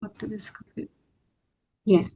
What to discover? Yes.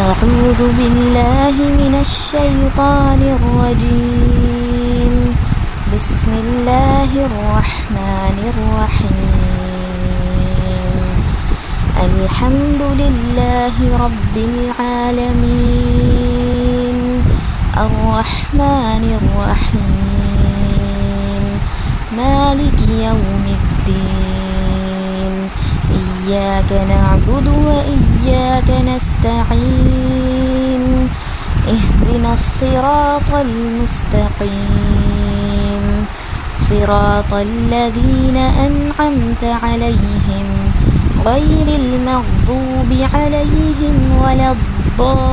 أعوذ بالله من الشيطان الرجيم. بسم الله الرحمن الرحيم. الحمد لله رب العالمين. الرحمن الرحيم. مالك يوم الدين. إياك نعبد وإياك نستعين. اهدنا الصراط المستقيم. صراط الذين أنعمت عليهم غير المغضوب عليهم ولا الضالين.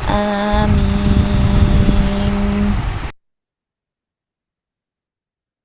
آمين.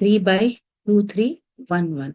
3/2311।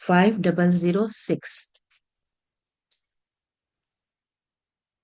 5006।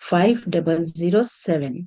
5007।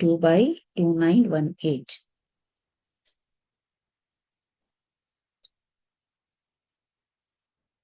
2/2918।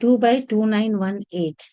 2/2918।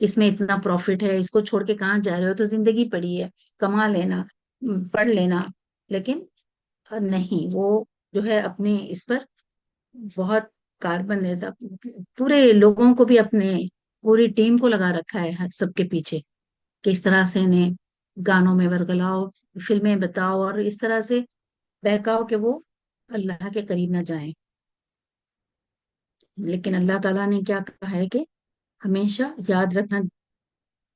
اس میں اتنا پروفٹ ہے، اس کو چھوڑ کے کہاں جا رہے ہو، تو زندگی پڑی ہے، کما لینا، پڑھ لینا. لیکن نہیں، وہ جو ہے اپنے اس پر بہت کاربن دیتا، پورے لوگوں کو بھی، اپنے پوری ٹیم کو لگا رکھا ہے سب کے پیچھے، کہ اس طرح سے انہیں گانوں میں ورگلاؤ، فلمیں بتاؤ، اور اس طرح سے بہکاؤ کہ وہ اللہ کے قریب نہ جائیں. لیکن اللہ تعالیٰ نے کیا کہا ہے کہ ہمیشہ یاد رکھنا،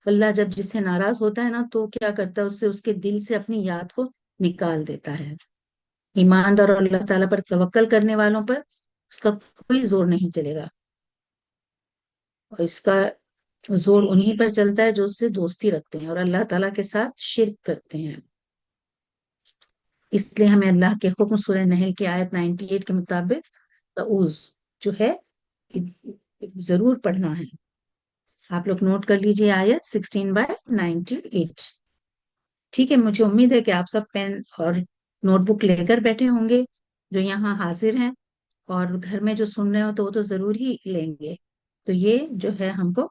اللہ جب جس سے ناراض ہوتا ہے نا تو کیا کرتا ہے، اس سے، اس کے دل سے اپنی یاد کو نکال دیتا ہے. ایماندار اور اللہ تعالیٰ پر توکل کرنے والوں پر اس کا کوئی زور نہیں چلے گا، اور اس کا زور انہی پر چلتا ہے جو اس سے دوستی رکھتے ہیں اور اللہ تعالیٰ کے ساتھ شرک کرتے ہیں. اس لیے ہمیں اللہ کے حکم سورہ نحل کی آیت 98 کے مطابق تعوذ جو ہے ضرور پڑھنا ہے. آپ لوگ نوٹ کر لیجئے آیت 16/98. ٹھیک ہے، مجھے امید ہے کہ آپ سب پین اور نوٹ بک لے کر بیٹھے ہوں گے، جو یہاں حاضر ہیں، اور گھر میں جو سن رہے ہو تو وہ تو ضرور ہی لیں گے. تو یہ جو ہے ہم کو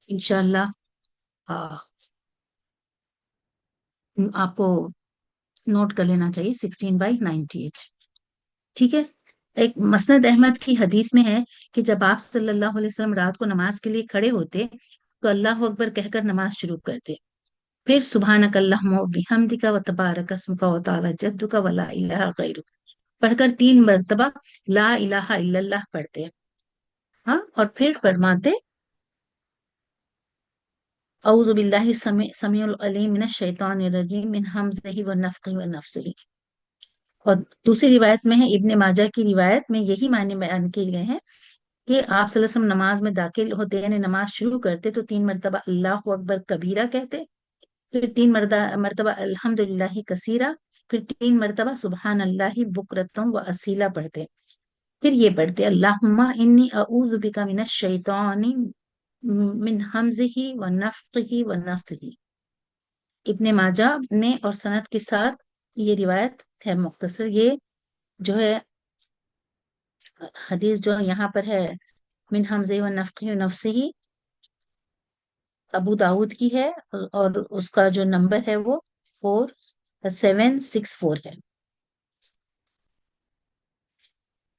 انشاءاللہ آپ کو نوٹ کر لینا چاہیے 16/98. ٹھیک ہے. ایک مسند احمد کی حدیث میں ہے کہ جب آپ صلی اللہ علیہ وسلم رات کو نماز کے لیے کھڑے ہوتے تو اللہ اکبر کہہ کر نماز شروع کرتے، پھر سبحانک اللہم و بحمدک و تبارک اسمک و تعالی جدک و لا الہ غیرک پڑھ کر 3 مرتبہ لا الہ الا اللہ پڑھتے. ہاں، اور پھر فرماتے اعوذ باللہ السمیع العلیم من الشیطان الرجیم من حمزہ ونفخہ ونفثہ. اور دوسری روایت میں ہے، ابن ماجہ کی روایت میں یہی معنی بیان کیے گئے ہیں کہ آپ صلی اللہ علیہ وسلم نماز میں داخل ہوتے، یعنی نماز شروع کرتے تو 3 مرتبہ اللہ اکبر کبیرہ کہتے، پھر 3 مرتبہ الحمدللہ کثیرہ، پھر 3 مرتبہ سبحان اللہ بکرتم و اصیلہ پڑھتے، پھر یہ پڑھتے اللہم انی اعوذ بک من الشیطان من حمزہ ونفخہ ونفثہ. ابن ماجہ میں اور سند کے ساتھ یہ روایت ہے مختصر. یہ جو ہے حدیث جو یہاں پر ہے من حمزہ ونفخہ ونفثہ، ابو داؤد کی ہے، اور اس کا جو نمبر ہے وہ 4764 ہے.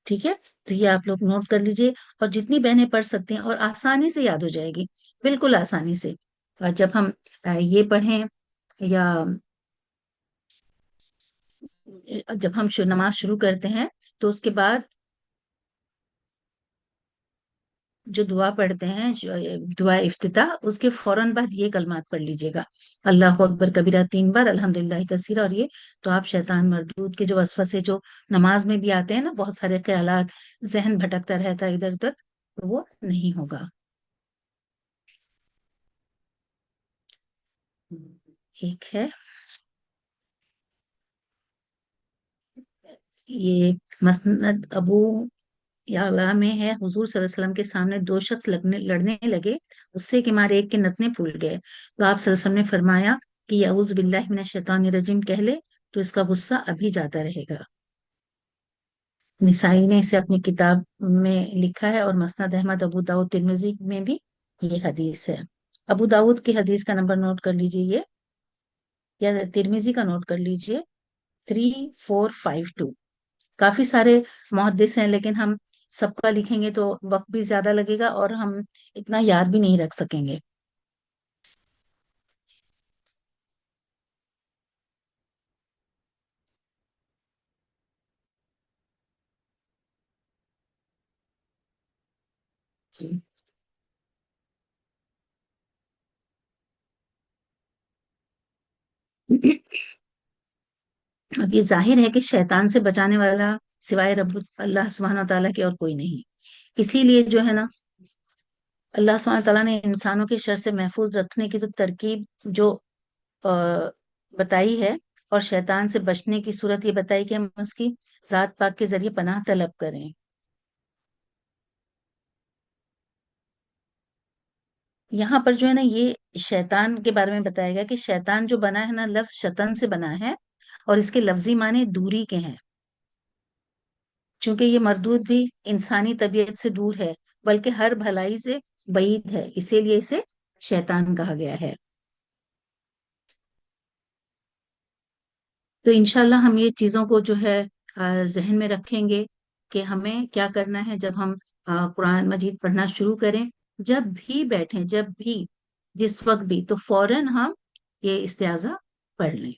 ٹھیک ہے، تو یہ آپ لوگ نوٹ کر لیجئے، اور جتنی بہنیں پڑھ سکتی ہیں، اور آسانی سے یاد ہو جائے گی، بالکل آسانی سے. اور جب ہم یہ پڑھیں، یا جب ہم نماز شروع کرتے ہیں تو اس کے بعد جو دعا پڑھتے ہیں، دعا افتتاح، اس کے فوراً بعد یہ کلمات پڑھ لیجئے گا، اللہ اکبر کبیرہ 3 بار، الحمدللہ کثیرہ. اور یہ تو آپ شیطان مردود کے جو وسوسے جو نماز میں بھی آتے ہیں نا، بہت سارے خیالات، ذہن بھٹکتا رہتا ہے ادھر ادھر، تو وہ نہیں ہوگا. ایک ہے یہ مسند ابو یعلا میں ہے، حضور صلی اللہ علیہ وسلم کے سامنے 2 شخص لڑنے لگے، غصے کے مارے ایک کے نتنے پھول گئے، تو آپ صلی اللہ علیہ وسلم نے فرمایا کہ اعوذ باللہ من الشیطان الرجیم کہہ لے تو اس کا غصہ ابھی جاتا رہے گا. نسائی نے اسے اپنی کتاب میں لکھا ہے، اور مسند احمد، ابو داؤد، ترمذی میں بھی یہ حدیث ہے. ابو داؤد کی حدیث کا نمبر نوٹ کر لیجئے یہ، یا ترمذی کا نوٹ کر لیجئے 3452. کافی سارے محدث ہیں، لیکن ہم سب کا لکھیں گے تو وقت بھی زیادہ لگے گا، اور ہم اتنا یاد بھی نہیں رکھ سکیں گے. جی. اب یہ ظاہر ہے کہ شیطان سے بچانے والا سوائے رب اللہ سبحانہ تعالیٰ کے اور کوئی نہیں. اسی لیے جو ہے نا، اللہ سبحانہ تعالیٰ نے انسانوں کے شر سے محفوظ رکھنے کی تو ترکیب جو بتائی ہے، اور شیطان سے بچنے کی صورت یہ بتائی کہ ہم اس کی ذات پاک کے ذریعے پناہ طلب کریں. یہاں پر جو ہے نا، یہ شیطان کے بارے میں بتایا گیا کہ شیطان جو بنا ہے نا، لفظ شطن سے بنا ہے، اور اس کے لفظی معنی دوری کے ہیں، چونکہ یہ مردود بھی انسانی طبیعت سے دور ہے، بلکہ ہر بھلائی سے بعید ہے، اسی لیے اسے شیطان کہا گیا ہے۔ تو انشاءاللہ ہم یہ چیزوں کو جو ہے ذہن میں رکھیں گے کہ ہمیں کیا کرنا ہے جب ہم قرآن مجید پڑھنا شروع کریں، جب بھی بیٹھیں، جب بھی، جس وقت بھی، تو فوراً ہم یہ استعاذہ پڑھ لیں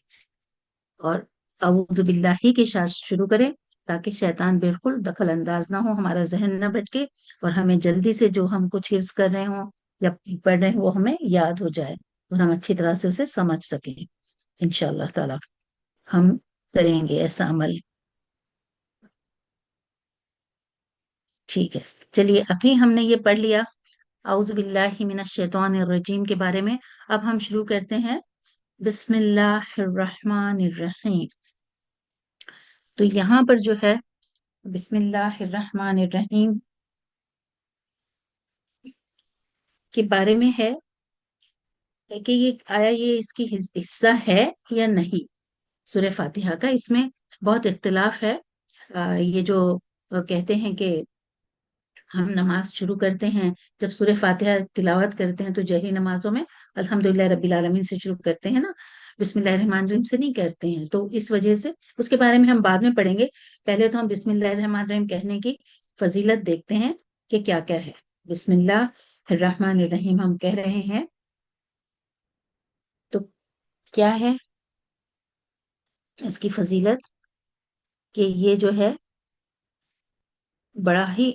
اور اعوذ باللہ کے ساتھ شروع کریں، تاکہ شیطان بالکل دخل انداز نہ ہو، ہمارا ذہن نہ بھٹکے، اور ہمیں جلدی سے جو ہم کچھ حفظ کر رہے ہوں یا پڑھ رہے ہیں وہ ہمیں یاد ہو جائے اور ہم اچھی طرح سے اسے سمجھ سکیں۔ انشاءاللہ تعالی ہم کریں گے ایسا عمل۔ ٹھیک ہے، چلیے ابھی ہم نے یہ پڑھ لیا اعوذ باللہ من الشیطان الرجیم کے بارے میں۔ اب ہم شروع کرتے ہیں بسم اللہ الرحمن الرحیم۔ تو یہاں پر جو ہے بسم اللہ الرحمن الرحیم کے بارے میں ہے کہ یہ آیا یہ اس کی حصہ ہے یا نہیں سورہ فاتحہ کا، اس میں بہت اختلاف ہے۔ یہ جو کہتے ہیں کہ ہم نماز شروع کرتے ہیں، جب سورہ فاتحہ تلاوت کرتے ہیں تو جہری نمازوں میں الحمدللہ رب العالمین سے شروع کرتے ہیں نا، بسم اللہ الرحمن الرحیم سے نہیں کرتے ہیں، تو اس وجہ سے اس کے بارے میں ہم بعد میں پڑھیں گے۔ پہلے تو ہم بسم اللہ الرحمن الرحیم کہنے کی فضیلت دیکھتے ہیں کہ کیا کیا ہے۔ بسم اللہ الرحمن الرحیم ہم کہہ رہے ہیں تو کیا ہے اس کی فضیلت، کہ یہ جو ہے بڑا ہی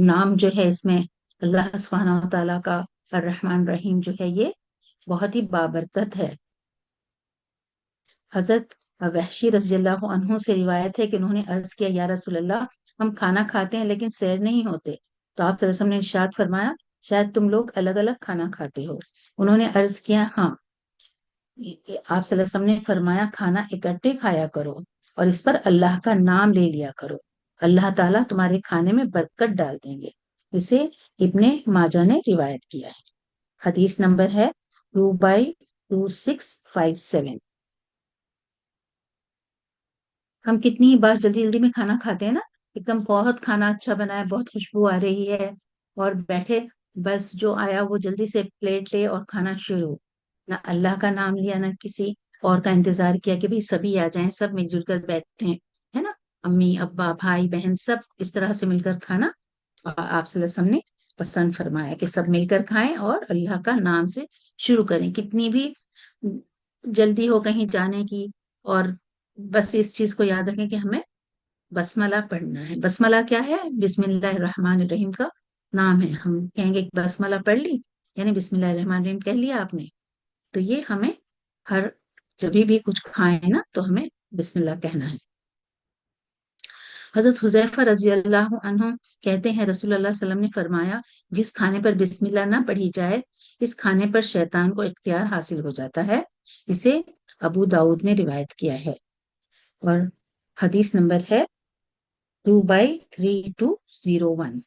نام جو ہے اس میں اللہ سبحانہ و تعالیٰ کا الرحمن الرحیم جو ہے یہ بہت ہی بابرکت ہے۔ حضرت وحشی رضی اللہ عنہ سے روایت ہے کہ انہوں نے عرض کیا یا رسول اللہ، ہم کھانا کھاتے ہیں لیکن سیر نہیں ہوتے، تو آپ صلی اللہ علیہ وسلم نے ارشاد فرمایا شاید تم لوگ الگ الگ کھانا کھاتے ہو۔ انہوں نے عرض کیا ہاں۔ آپ صلی اللہ علیہ وسلم نے فرمایا کھانا اکٹھے کھایا کرو اور اس پر اللہ کا نام لے لیا کرو، اللہ تعالیٰ تمہارے کھانے میں برکت ڈال دیں گے۔ اسے ابن ماجہ نے روایت کیا ہے۔ حدیث نمبر ہے 2/2657۔ ہم کتنی بار جلدی جلدی میں کھانا کھاتے ہیں نا، ایک دم بہت کھانا اچھا بنا ہے، بہت خوشبو آ رہی ہے، اور بیٹھے بس جو آیا وہ جلدی سے پلیٹ لے اور کھانا شروع، نہ اللہ کا نام لیا نہ کسی اور کا انتظار کیا کہ بھئی سبھی آ جائیں، سب مل جل کر بیٹھیں، ہے نا، امی ابا بھائی بہن سب اس طرح سے مل کر کھانا آپ صلی اللہ علیہ وسلم نے پسند فرمایا کہ سب مل کر کھائیں اور اللہ کا نام سے شروع کریں، کتنی بھی جلدی ہو کہیں جانے کی، اور بس اس چیز کو یاد رکھیں کہ ہمیں بسملہ پڑھنا ہے۔ بسملہ کیا ہے؟ بسم اللہ الرحمن الرحیم کا نام ہے۔ ہم کہیں گے بسملہ پڑھ لی یعنی بسم اللہ الرحمن الرحیم کہہ لیا آپ نے، تو یہ ہمیں ہر جب بھی کچھ کھائیں نا تو ہمیں بسم اللہ کہنا ہے۔ حضرت حذیفہ رضی اللہ عنہ کہتے ہیں رسول اللہ صلی اللہ علیہ وسلم نے فرمایا جس کھانے پر بسم اللہ نہ پڑھی جائے اس کھانے پر شیطان کو اختیار حاصل ہو جاتا ہے۔ اسے ابو داؤد نے روایت کیا ہے، اور حدیث نمبر ہے 2/3201۔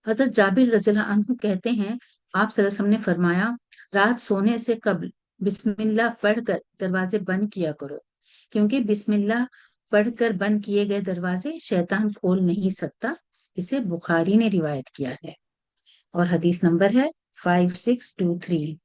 حضرت جابر رضی اللہ عنہ کہتے ہیں آپ صلی اللہ علیہ وسلم نے فرمایا رات سونے سے قبل بسم اللہ پڑھ کر دروازے بند کیا کرو، کیونکہ بسم اللہ پڑھ کر بند کیے گئے دروازے شیطان کھول نہیں سکتا۔ اسے بخاری نے روایت کیا ہے، اور حدیث نمبر ہے 5623۔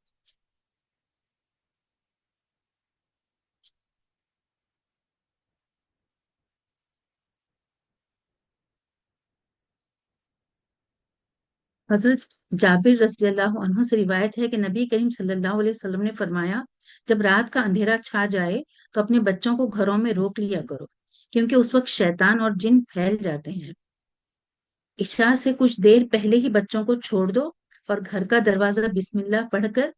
حضرت جابر رضی اللہ عنہ سے روایت ہے کہ نبی کریم صلی اللہ علیہ وسلم نے فرمایا جب رات کا اندھیرا چھا جائے تو اپنے بچوں کو گھروں میں روک لیا کرو، کیونکہ اس وقت شیطان اور جن پھیل جاتے ہیں۔ عشاء سے کچھ دیر پہلے ہی بچوں کو چھوڑ دو اور گھر کا دروازہ بسم اللہ پڑھ کر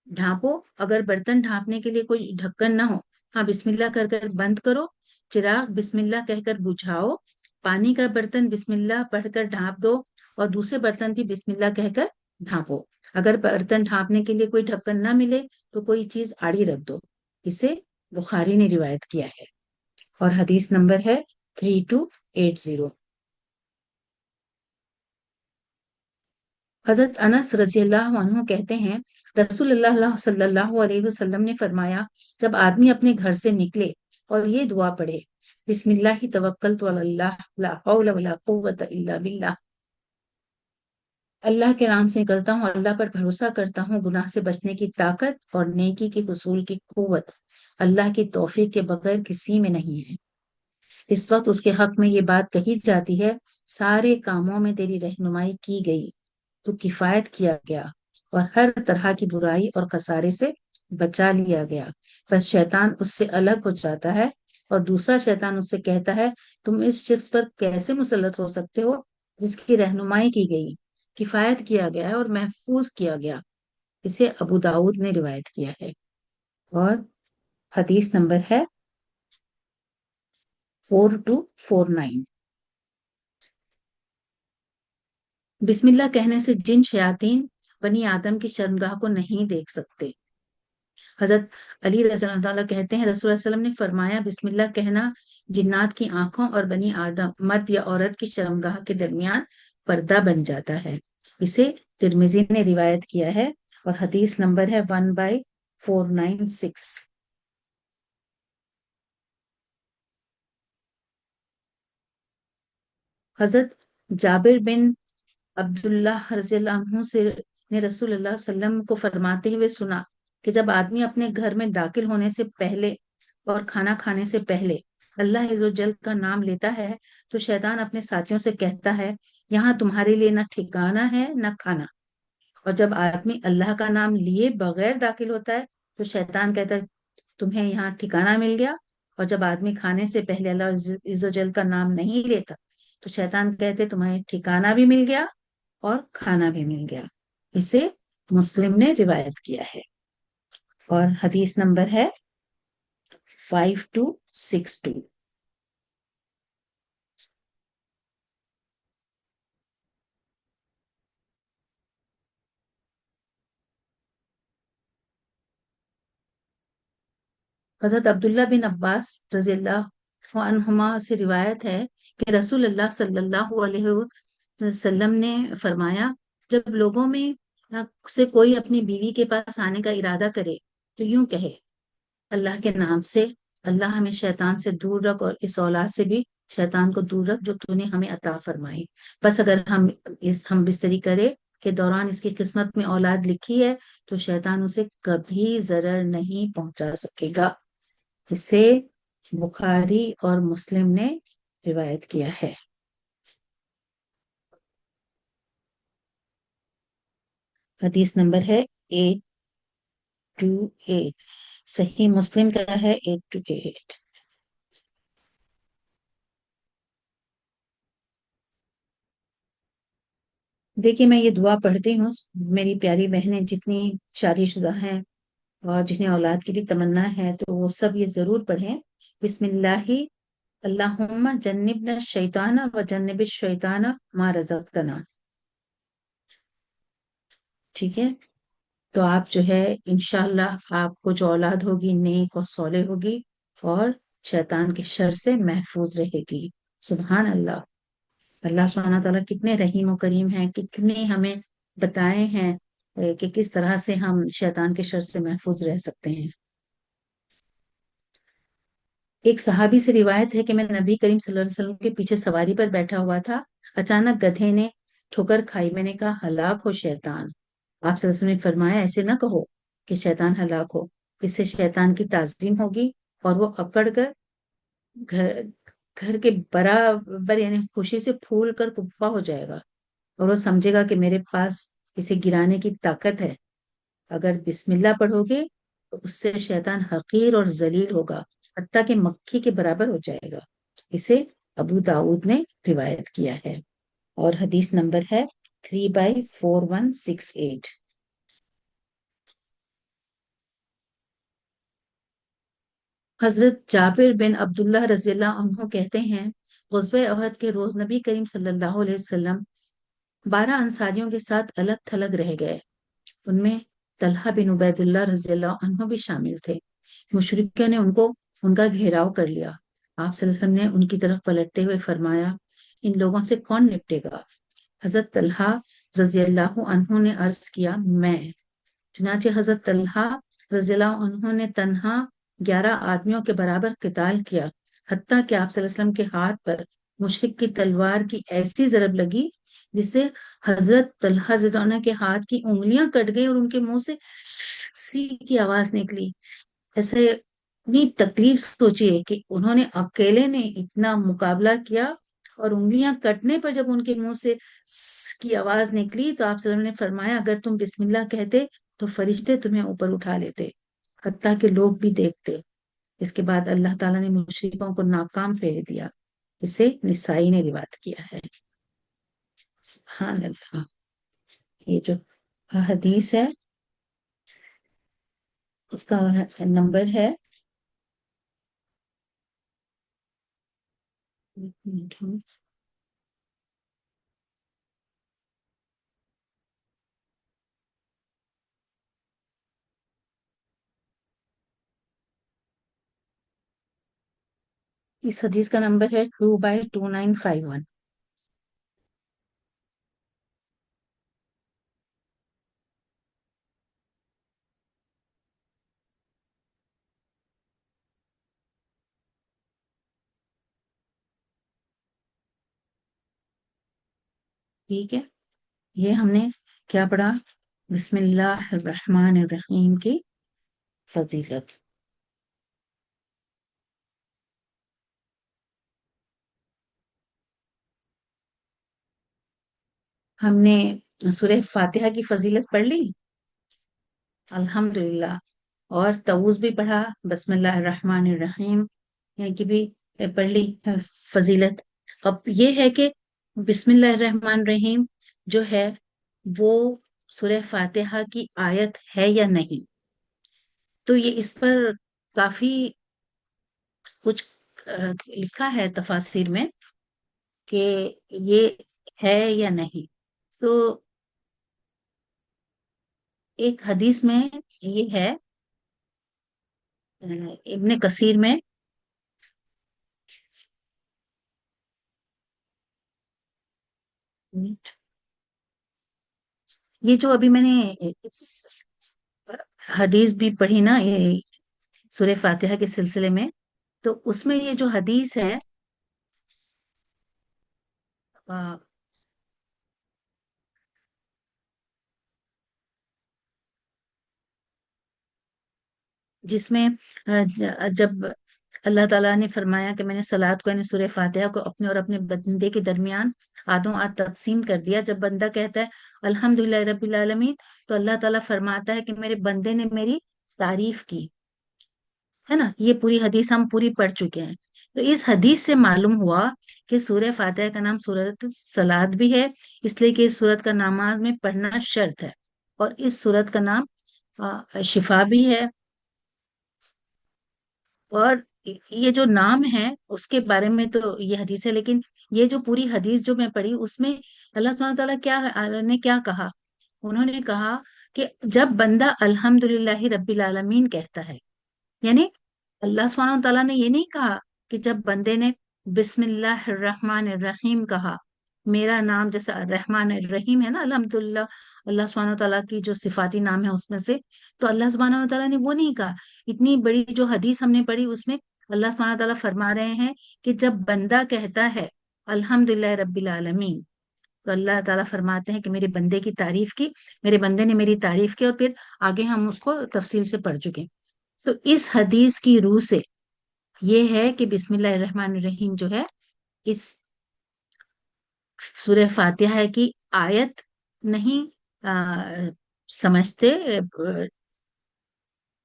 ڈھانپو۔ اگر برتن ڈھانپنے کے لیے کوئی ڈھکن نہ ہو، ہاں بسم اللہ کر کر بند کرو۔ چراغ بسم اللہ کہہ کر بجھاؤ۔ پانی کا برتن بسم اللہ پڑھ کر ڈھانپ دو اور دوسرے برتن بھی بسم اللہ کہہ کر ڈھانپو۔ اگر برتن ڈھانپنے کے لیے کوئی ڈھکن نہ ملے تو کوئی چیز آڑی رکھ دو۔ اسے بخاری نے روایت کیا ہے، اور حدیث نمبر ہے 3280۔ حضرت انس رضی اللہ عنہ کہتے ہیں رسول اللہ صلی اللہ علیہ وسلم نے فرمایا جب آدمی اپنے گھر سے نکلے اور یہ دعا پڑھے، بسم اللہ توکلت علی اللہ لا حول ولا قوت الا باللہ، اللہ کے نام سے نکلتا ہوں، اللہ پر بھروسہ کرتا ہوں، گناہ سے بچنے کی طاقت اور نیکی کے حصول کی قوت اللہ کی توفیق کے بغیر کسی میں نہیں ہے۔ اس وقت اس کے حق میں یہ بات کہی جاتی ہے، سارے کاموں میں تیری رہنمائی کی گئی، تو کفایت کیا گیا اور ہر طرح کی برائی اور خسارے سے بچا لیا گیا۔ بس شیطان اس سے الگ ہو جاتا ہے اور دوسرا شیطان اس سے کہتا ہے، تم اس شخص پر کیسے مسلط ہو سکتے ہو جس کی رہنمائی کی گئی، کفایت کیا گیا ہے اور محفوظ کیا گیا۔ اسے ابو داؤد نے روایت کیا ہے، اور حدیث نمبر ہے 4249۔ بسم اللہ کہنے سے جن شیاطین بنی آدم کی شرمگاہ کو نہیں دیکھ سکتے۔ حضرت علی رضی اللہ تعالیٰ کہتے ہیں، رسول اللہ علیہ وسلم نے فرمایا، بسم اللہ کہنا جنات کی آنکھوں اور بنی آدم مرد یا عورت کی شرمگاہ کے درمیان پردہ بن جاتا ہے۔ اسے ترمذی نے روایت کیا ہے، اور حدیث نمبر ہے 1496۔ حضرت جابر بن عبداللہ رضی اللہ عنہ سے نے رسول اللہ صلی اللہ علیہ وسلم کو فرماتے ہوئے سنا کہ جب آدمی اپنے گھر میں داخل ہونے سے پہلے اور کھانا کھانے سے پہلے اللہ عز و جل کا نام لیتا ہے تو شیطان اپنے ساتھیوں سے کہتا ہے، یہاں تمہارے لیے نہ ٹھکانہ ہے نہ کھانا۔ اور جب آدمی اللہ کا نام لیے بغیر داخل ہوتا ہے تو شیطان کہتا ہے، تمہیں یہاں ٹھکانہ مل گیا۔ اور جب آدمی کھانے سے پہلے اللہ عز و جل کا نام نہیں لیتا تو شیطان کہتے تمہیں ٹھکانہ بھی مل گیا اور کھانا بھی مل گیا۔ اسے مسلم نے روایت کیا ہے، اور حدیث نمبر ہے 5262۔ حضرت عبداللہ بن عباس رضی اللہ عنہما سے روایت ہے کہ رسول اللہ صلی اللہ علیہ وسلم نے فرمایا، جب لوگوں میں سے کوئی اپنی بیوی کے پاس آنے کا ارادہ کرے تو یوں کہے، اللہ کے نام سے، اللہ ہمیں شیطان سے دور رکھ اور اس اولاد سے بھی شیطان کو دور رکھ جو تو نے ہمیں عطا فرمائی۔ بس اگر ہم بستری کرے کے دوران اس کی قسمت میں اولاد لکھی ہے تو شیطان اسے کبھی ضرر نہیں پہنچا سکے گا۔ اسے بخاری اور مسلم نے روایت کیا ہے۔ حدیث نمبر ہے 828، صحیح مسلم کا ہے 828۔ دیکھیے میں یہ دعا پڑھتی ہوں، میری پیاری بہنیں جتنی شادی شدہ ہیں اور جنہیں اولاد کے لیے تمنا ہے تو وہ سب یہ ضرور پڑھیں، بسم اللہ اللہم جنبنا الشیطان و جنب الشیطان ما رزقتنا۔ ٹھیک ہے، تو آپ جو ہے انشاءاللہ آپ کو جو اولاد ہوگی نیک اور صالح ہوگی اور شیطان کے شر سے محفوظ رہے گی۔ سبحان اللہ، اللہ سبحانہ تعالیٰ کتنے رحیم و کریم ہیں، کتنے ہمیں بتائے ہیں کہ کس طرح سے ہم شیطان کے شر سے محفوظ رہ سکتے ہیں۔ ایک صحابی سے روایت ہے کہ میں نبی کریم صلی اللہ علیہ وسلم کے پیچھے سواری پر بیٹھا ہوا تھا، اچانک گدھے نے ٹھوکر کھائی، میں نے کہا ہلاک ہو شیطان۔ آپ صلی اللہ علیہ وسلم نے فرمایا ایسے نہ کہو کہ شیطان ہلاک ہو، اس سے شیطان کی تعظیم ہوگی اور وہ اکڑ کر گھر کے برابر یعنی خوشی سے پھول کر کفا ہو جائے گا اور وہ سمجھے گا کہ میرے پاس اسے گرانے کی طاقت ہے۔ اگر بسم اللہ پڑھو گے تو اس سے شیطان حقیر اور ذلیل ہوگا، حتیٰ کہ مکھی کے برابر ہو جائے گا۔ اسے ابو داؤد نے روایت کیا ہے، اور حدیث نمبر ہے 3/4168۔ حضرت جابر بن عبداللہ رضی اللہ عنہ کہتے ہیں، غزوہ احد کے روز نبی کریم صلی اللہ علیہ وسلم 12 انصاریوں کے ساتھ الگ تھلگ رہ گئے، ان میں طلحہ بن عبید اللہ رضی اللہ عنہ بھی شامل تھے۔ مشرکوں نے ان کا گھیراؤ کر لیا۔ آپ صلی اللہ علیہ وسلم نے ان کی طرف پلٹتے ہوئے فرمایا، ان لوگوں سے کون نپٹے گا؟ حضرت طلحہ رضی اللہ عنہ نے عرض کیا، میں۔ چنانچہ حضرت طلحہ رضی اللہ عنہ نے تنہا 11 آدمیوں کے برابر قتال کیا، حتیٰ کہ آپ صلی اللہ علیہ وسلم کے ہاتھ پر مشرک کی تلوار کی ایسی ضرب لگی جس سے حضرت طلحہ رضی اللہ عنہ کے ہاتھ کی انگلیاں کٹ گئی اور ان کے منہ سے سی کی آواز نکلی۔ ایسے اتنی تکلیف سوچیے کہ انہوں نے اکیلے نے اتنا مقابلہ کیا، اور انگلیاں کٹنے پر جب ان کے منہ سے س کی آواز نکلی تو آپ صلی اللہ علیہ وسلم نے فرمایا اگر تم بسم اللہ کہتے تو فرشتے تمہیں اوپر اٹھا لیتے، حتیٰ کہ لوگ بھی دیکھتے۔ اس کے بعد اللہ تعالیٰ نے مشرکوں کو ناکام پھیر دیا۔ اسے نسائی نے روایت کیا ہے۔ سبحان اللہ۔ یہ جو حدیث ہے اس کا نمبر ہے، ایک منٹ ہم اس حدیث کا نمبر ہے 2/2951۔ ٹھیک ہے، یہ ہم نے کیا پڑھا؟ بسم اللہ الرحمن الرحیم کی فضیلت۔ ہم نے سورہ فاتحہ کی فضیلت پڑھ لی الحمدللہ، اور تعوذ بھی پڑھا، بسم اللہ الرحمن الرحیم یہ کی بھی پڑھ لی فضیلت۔ اب یہ ہے کہ بسم اللہ الرحمن الرحیم جو ہے وہ سورہ فاتحہ کی آیت ہے یا نہیں، تو یہ اس پر کافی کچھ لکھا ہے تفاسیر میں کہ یہ ہے یا نہیں۔ تو ایک حدیث میں یہ ہے، ابن کثیر میں یہ جو ابھی میں نے اس حدیث بھی پڑھی نا یہ سورہ فاتحہ کے سلسلے میں، تو اس میں یہ جو حدیث ہے جس میں جب اللہ تعالیٰ نے فرمایا کہ میں نے صلوات کو یعنی سورہ فاتحہ کو اپنے اور اپنے بندے کے درمیان آدھوں آدھ تقسیم کر دیا، جب بندہ کہتا ہے الحمدللہ رب العالمین تو اللہ تعالیٰ فرماتا ہے کہ میرے بندے نے میری تعریف کی، ہے نا۔ یہ پوری حدیث ہم پوری پڑھ چکے ہیں۔ تو اس حدیث سے معلوم ہوا کہ سورہ فاتحہ کا نام سورۃ الصلاۃ بھی ہے، اس لیے کہ اس سورت کا نماز میں پڑھنا شرط ہے، اور اس سورت کا نام شفا بھی ہے۔ اور یہ جو نام ہے اس کے بارے میں تو یہ حدیث ہے، لیکن یہ جو پوری حدیث جو میں پڑھی اس میں اللہ سبحانہ تعالیٰ نے کیا کہا؟ انہوں نے کہا کہ جب بندہ الحمدللہ رب العالمین کہتا ہے، یعنی اللہ سبحانہ تعالیٰ نے یہ نہیں کہا کہ جب بندے نے بسم اللہ الرحمن الرحیم کہا، میرا نام جیسا الرحمن الرحیم ہے نا الحمدللہ اللہ سبحانہ تعالیٰ کی جو صفاتی نام ہے اس میں سے، تو اللہ سبحانہ تعالیٰ نے وہ نہیں کہا۔ اتنی بڑی جو حدیث ہم نے پڑھی اس میں اللہ سبحانہ تعالیٰ فرما رہے ہیں کہ جب بندہ کہتا ہے الحمدللہ رب العالمین تو اللہ تعالیٰ فرماتے ہیں کہ میرے بندے کی تعریف کی، میرے بندے نے میری تعریف کی، اور پھر آگے ہم اس کو تفصیل سے پڑھ چکے۔ تو اس حدیث کی روح سے یہ ہے کہ بسم اللہ الرحمن الرحیم جو ہے اس سورہ فاتحہ کی آیت نہیں سمجھتے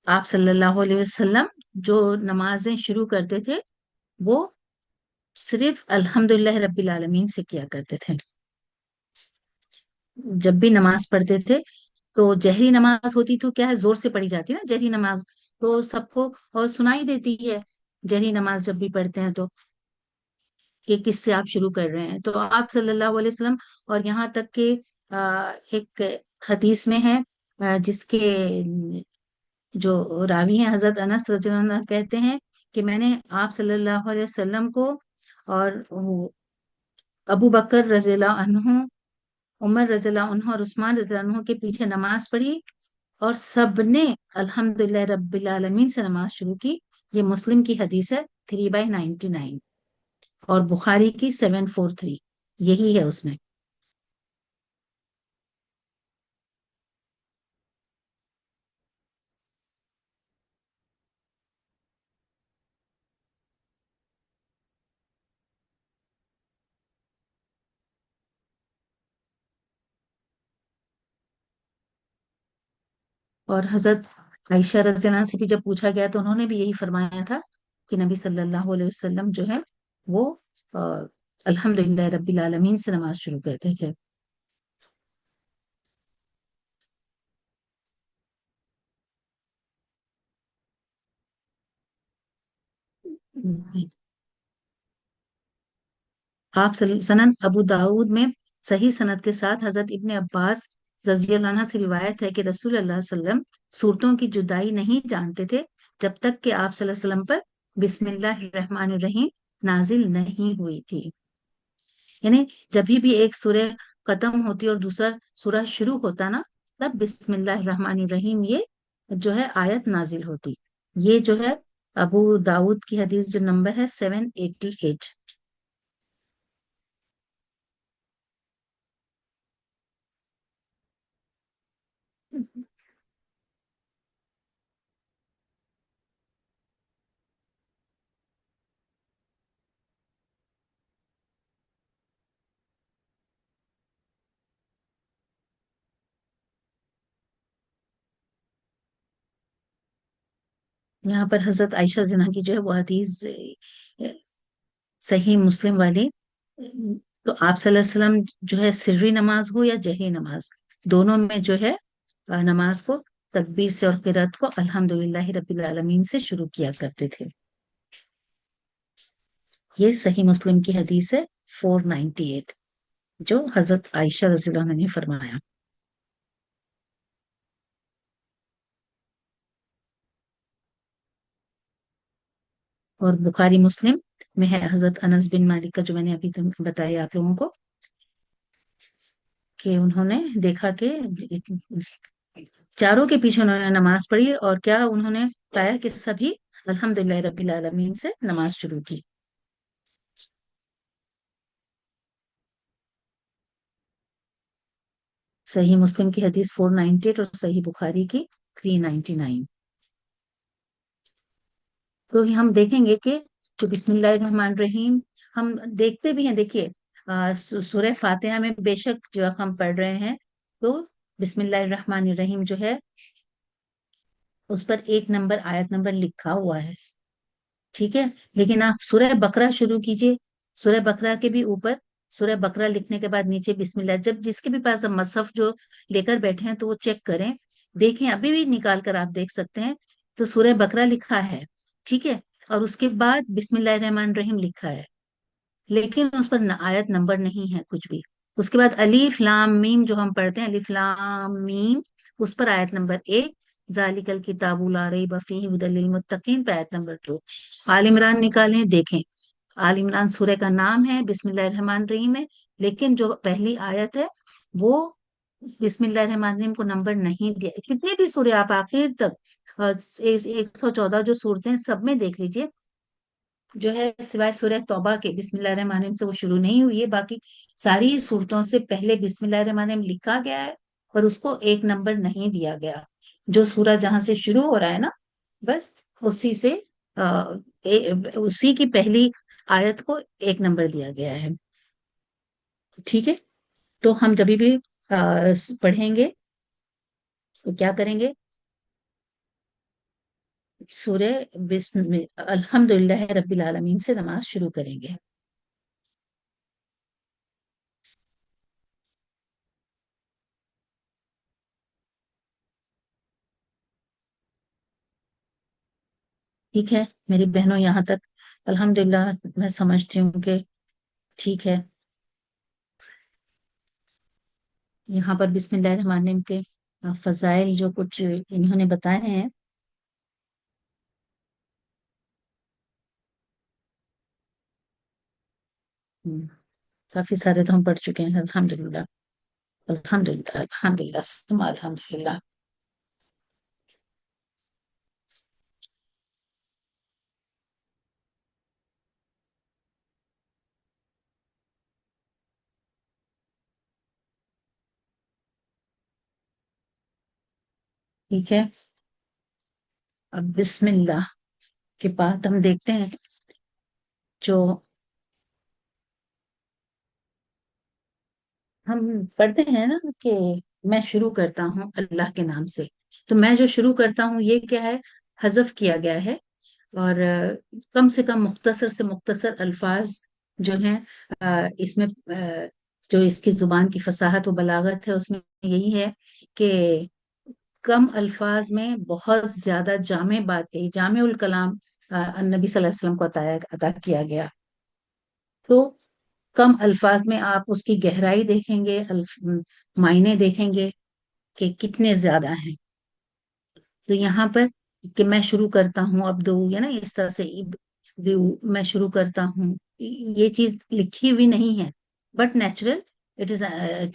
آپ صلی اللہ علیہ وسلم جو نمازیں شروع کرتے تھے وہ صرف الحمدللہ رب العالمین سے کیا کرتے تھے۔ جب بھی نماز پڑھتے تھے تو جہری نماز ہوتی تو کیا ہے زور سے پڑھی جاتی ہے نا جہری نماز، تو سب کو اور سنائی دیتی ہے جہری نماز جب بھی پڑھتے ہیں تو کہ کس سے آپ شروع کر رہے ہیں۔ تو آپ صلی اللہ علیہ وسلم اور یہاں تک کہ ایک حدیث میں ہے جس کے جو راوی ہیں حضرت انس رضی اللہ عنہ کہتے ہیں کہ میں نے آپ صلی اللہ علیہ وسلم کو اور ابو بکر رضی اللہ عنہ، عمر رضی اللہ عنہ اور عثمان رضی اللہ عنہ کے پیچھے نماز پڑھی، اور سب نے الحمدللہ رب العالمین سے نماز شروع کی، یہ مسلم کی حدیث ہے 3/99 اور بخاری کی 743، یہی ہے اس میں۔ اور حضرت عائشہ رضی اللہ عنہا سے بھی جب پوچھا گیا تو انہوں نے بھی یہی فرمایا تھا کہ نبی صلی اللہ علیہ وسلم جو ہے وہ الحمد للہ رب العالمین سے نماز شروع کرتے تھے۔ آپ سنن ابو داود میں صحیح سند کے ساتھ حضرت ابن عباس رضی اللہ عنہ سے روایت ہے کہ رسول اللہ صلی اللہ علیہ وسلم صورتوں کی جدائی نہیں جانتے تھے جب تک کہ آپ صلی اللہ علیہ وسلم پر بسم اللہ الرحمن الرحیم نازل نہیں ہوئی تھی۔ یعنی جبھی بھی ایک سورہ ختم ہوتی اور دوسرا سورہ شروع ہوتا نا، تب بسم اللہ الرحمن الرحیم یہ جو ہے آیت نازل ہوتی۔ یہ جو ہے ابو داود کی حدیث جو نمبر ہے 788۔ یہاں پر حضرت عائشہ زنہ کی جو ہے وہ حدیث صحیح مسلم والی، تو آپ صلی اللہ علیہ وسلم جو ہے سری نماز ہو یا جہری نماز، دونوں میں جو ہے نماز کو تکبیر سے اور قرات کو الحمدللہ رب العالمین سے شروع کیا کرتے تھے۔ یہ صحیح مسلم کی حدیث ہے 498 جو حضرت عائشہ رضی اللہ عنہا نے فرمایا۔ اور بخاری مسلم میں ہے حضرت انس بن مالک کا جو میں نے ابھی بتایا آپ لوگوں کو کہ انہوں نے دیکھا کہ چاروں کے پیچھے انہوں نے نماز پڑھی اور کیا انہوں نے پایا کہ سبھی الحمدللہ رب العالمین سے نماز شروع کی۔ صحیح مسلم کی حدیث 498 اور صحیح بخاری کی 399۔ تو ہم دیکھیں گے کہ جو بسم اللہ الرحمن الرحیم ہم دیکھتے بھی ہیں، دیکھیے سورہ فاتحہ میں بے شک جو ہم پڑھ رہے ہیں تو بسم اللہ الرحمن الرحیم جو ہے اس پر 1 نمبر آیت نمبر لکھا ہوا ہے، ٹھیک ہے، لیکن آپ سورہ بقرہ شروع کیجئے، سورہ بقرہ کے بھی اوپر سورہ بقرہ لکھنے کے بعد نیچے بسم اللہ، جب جس کے بھی پاس مصحف جو لے کر بیٹھے ہیں تو وہ چیک کریں، دیکھیں ابھی بھی نکال کر آپ دیکھ سکتے ہیں، تو سورہ بقرہ لکھا ہے، ٹھیک ہے، اور اس کے بعد بسم اللہ الرحمن الرحیم لکھا ہے، لیکن اس پر آیت نمبر نہیں ہے کچھ بھی۔ اس کے بعد الف لام میم جو ہم پڑھتے ہیں الف لام میم، اس پر آیت نمبر 1 ذالک الکتاب لا ریب فیہ ھدی للمتقین پہ آیت نمبر 2۔ آل عمران نکالیں دیکھیں، آل عمران سورہ کا نام ہے، بسم اللہ الرحمن الرحیم ہے، لیکن جو پہلی آیت ہے وہ بسم اللہ الرحمن الرحیم کو نمبر نہیں دیا۔ کتنے بھی سورے آپ آخر تک 114 جو صورتیں سب میں دیکھ لیجئے، جو ہے سوائے سورہ توبہ کے بسم اللہ الرحمن الرحیم سے وہ شروع نہیں ہوئی ہے، باقی ساری صورتوں سے پہلے بسم اللہ الرحمن الرحیم لکھا گیا ہے اور اس کو 1 نمبر نہیں دیا گیا۔ جو سورہ جہاں سے شروع ہو رہا ہے نا، بس اسی سے اسی کی پہلی آیت کو 1 نمبر دیا گیا ہے، ٹھیک ہے۔ تو ہم جب بھی پڑھیں گے تو کیا کریں گے؟ سورہ الحمدللہ رب العالمین سے نماز شروع کریں گے۔ ٹھیک ہے میری بہنوں، یہاں تک الحمدللہ میں سمجھتی ہوں کہ ٹھیک ہے۔ یہاں پر بسم اللہ الرحمن الرحیم کے فضائل جو کچھ انہوں نے بتائے ہیں، کافی سارے تو ہم پڑھ چکے ہیں، الحمدللہ الحمدللہ الحمدللہ ثم الحمدللہ۔ ٹھیک ہے. اب بسم اللہ کے بعد ہم دیکھتے ہیں جو ہم پڑھتے ہیں نا کہ میں شروع کرتا ہوں اللہ کے نام سے. تو میں جو شروع کرتا ہوں یہ کیا ہے؟ حذف کیا گیا ہے. اور کم سے کم مختصر سے مختصر الفاظ جو ہیں اس میں جو اس کی زبان کی فصاحت و بلاغت ہے اس میں یہی ہے کہ کم الفاظ میں بہت زیادہ جامع بات کہی. جامع الکلام النبی صلی اللہ علیہ وسلم کو عطا کیا گیا. تو کم الفاظ میں آپ اس کی گہرائی دیکھیں گے، معنی دیکھیں گے کہ کتنے زیادہ ہیں. تو یہاں پر کہ میں شروع کرتا ہوں اب دو یا نا اس طرح سے میں شروع کرتا ہوں، یہ چیز لکھی ہوئی نہیں ہے بٹ نیچرل اٹ از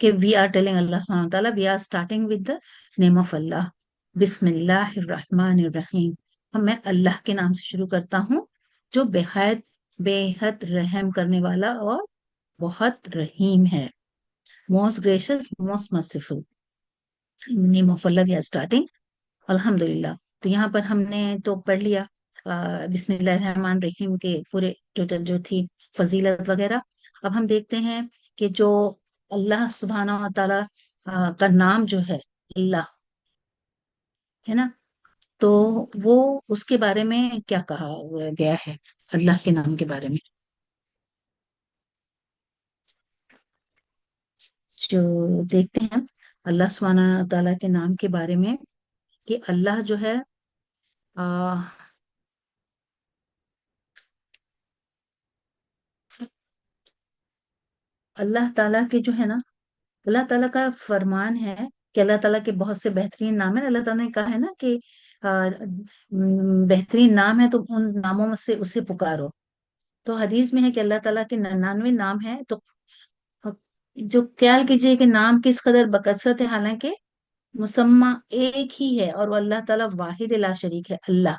کہ وی آر ٹیلنگ اللہ سبحانہ وتعالی we are starting with the name of اللہ. بسم اللہ الرحمن الرحیم. میں اللہ کے نام سے شروع کرتا ہوں جو بے حد رحم کرنے والا اور بہت رحیم ہے. Most gracious most merciful. Name of اللہ وی آر اسٹارٹنگ. الحمدللہ. تو یہاں پر ہم نے تو پڑھ لیا بسم اللہ الرحمن الرحیم کے پورے ٹوٹل جو تھی فضیلت وغیرہ. اب ہم دیکھتے ہیں کہ جو اللہ سبحانہ و تعالی کا نام جو ہے اللہ ہے نا، تو وہ اس کے بارے میں کیا کہا گیا ہے اللہ کے نام کے بارے میں. جو دیکھتے ہیں اللہ سبحانہ و تعالیٰ کے نام کے بارے میں کہ اللہ جو ہے اللہ تعالیٰ کے جو ہے نا، اللہ تعالیٰ کا فرمان ہے کہ اللہ تعالیٰ کے بہت سے بہترین نام ہیں. اللہ تعالیٰ نے کہا ہے نا کہ بہترین نام ہے تو ان ناموں میں سے اسے پکارو. تو حدیث میں ہے کہ اللہ تعالیٰ کے 99 نام ہیں. تو جو خیال کیجئے کہ نام کس قدر بکثرت ہے، حالانکہ مسمى ایک ہی ہے اور وہ اللہ تعالیٰ واحد لا شریک ہے اللہ.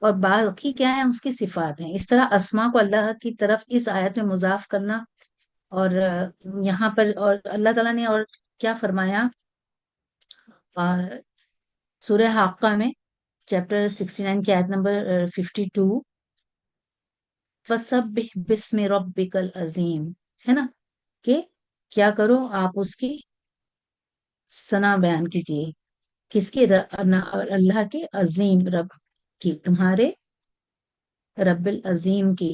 اور باقی کیا ہے؟ اس کی صفات ہیں. اس طرح اسماء کو اللہ کی طرف اس آیت میں مضاف کرنا. اور یہاں پر اور اللہ تعالیٰ نے اور کیا فرمایا سورہ حاقہ میں چیپٹر 69 کی آیت نمبر 52 فَسَبِّحْ بِاسْمِ رَبِّكَ الْعَظِيمِ ہے نا، کہ کیا کرو آپ اس کی ثنا بیان کیجئے. کس کی؟ اللہ کے عظیم رب کی، تمہارے رب العظیم کی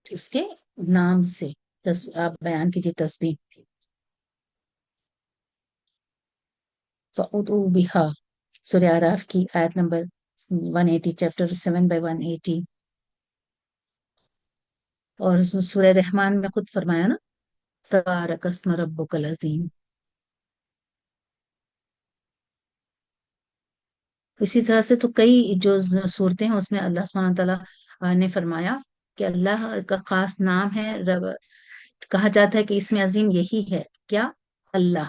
اس کے نام سے آپ بیان کیجئے تسبیح. فَأُدْعُوا بِهَا سورہ اعراف کی آیت نمبر 180 چیپٹر 7 by 180. اور سورہ رحمان میں خود فرمایا نا تبارک اسم ربک العظیم. اسی طرح سے تو کئی جو صورتیں ہیں اس میں اللہ سبحانہ تعالیٰ نے فرمایا کہ اللہ کا خاص نام ہے کہا جاتا ہے کہ اس میں عظیم یہی ہے کیا؟ اللہ.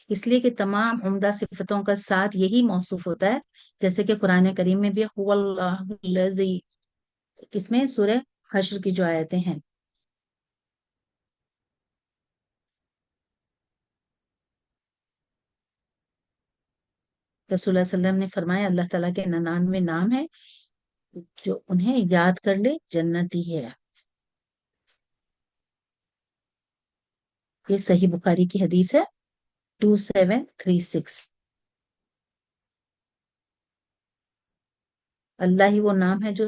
اس لیے کہ تمام عمدہ صفتوں کا ساتھ یہی موصوف ہوتا ہے، جیسے کہ قرآن کریم میں بھی هو اللہ الذی، کس میں؟ سورہ حشر کی جو آیتیں ہیں. رسول اللہ صلی اللہ علیہ وسلم نے فرمایا اللہ تعالیٰ کے 99 نام ہیں، جو انہیں یاد کر لے جنتی ہے. یہ صحیح بخاری کی حدیث ہے 2736. اللہ ہی وہ نام ہے جو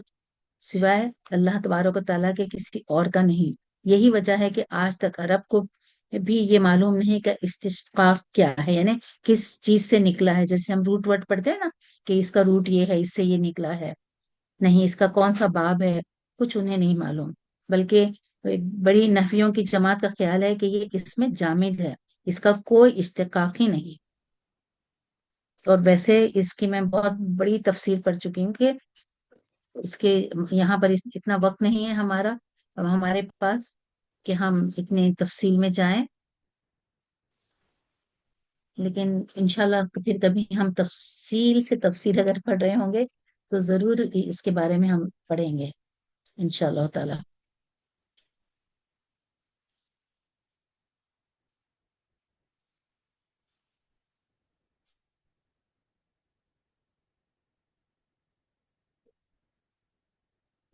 سوائے اللہ تبارک و تعالیٰ کے کسی اور کا نہیں. یہی وجہ ہے کہ آج تک عرب کو بھی یہ معلوم نہیں کہ استشقاق کیا ہے، یعنی کس چیز سے نکلا ہے. جیسے ہم روٹ ورڈ پڑھتے ہیں نا کہ اس کا روٹ یہ ہے، اس سے یہ نکلا ہے، نہیں اس کا کون سا باب ہے، کچھ انہیں نہیں معلوم. بلکہ ایک بڑی نحویوں کی جماعت کا خیال ہے کہ یہ اس میں جامد ہے، اس کا کوئی اشتقاق ہی نہیں. اور ویسے اس کی میں بہت بڑی تفسیر پڑھ چکی ہوں کہ اس کے یہاں پر اتنا وقت نہیں ہے ہمارے پاس کہ ہم اتنے تفصیل میں جائیں. لیکن انشاءاللہ پھر کبھی ہم تفصیل سے تفصیل اگر پڑھ رہے ہوں گے تو ضرور اس کے بارے میں ہم پڑھیں گے انشاءاللہ تعالی.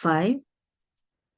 5,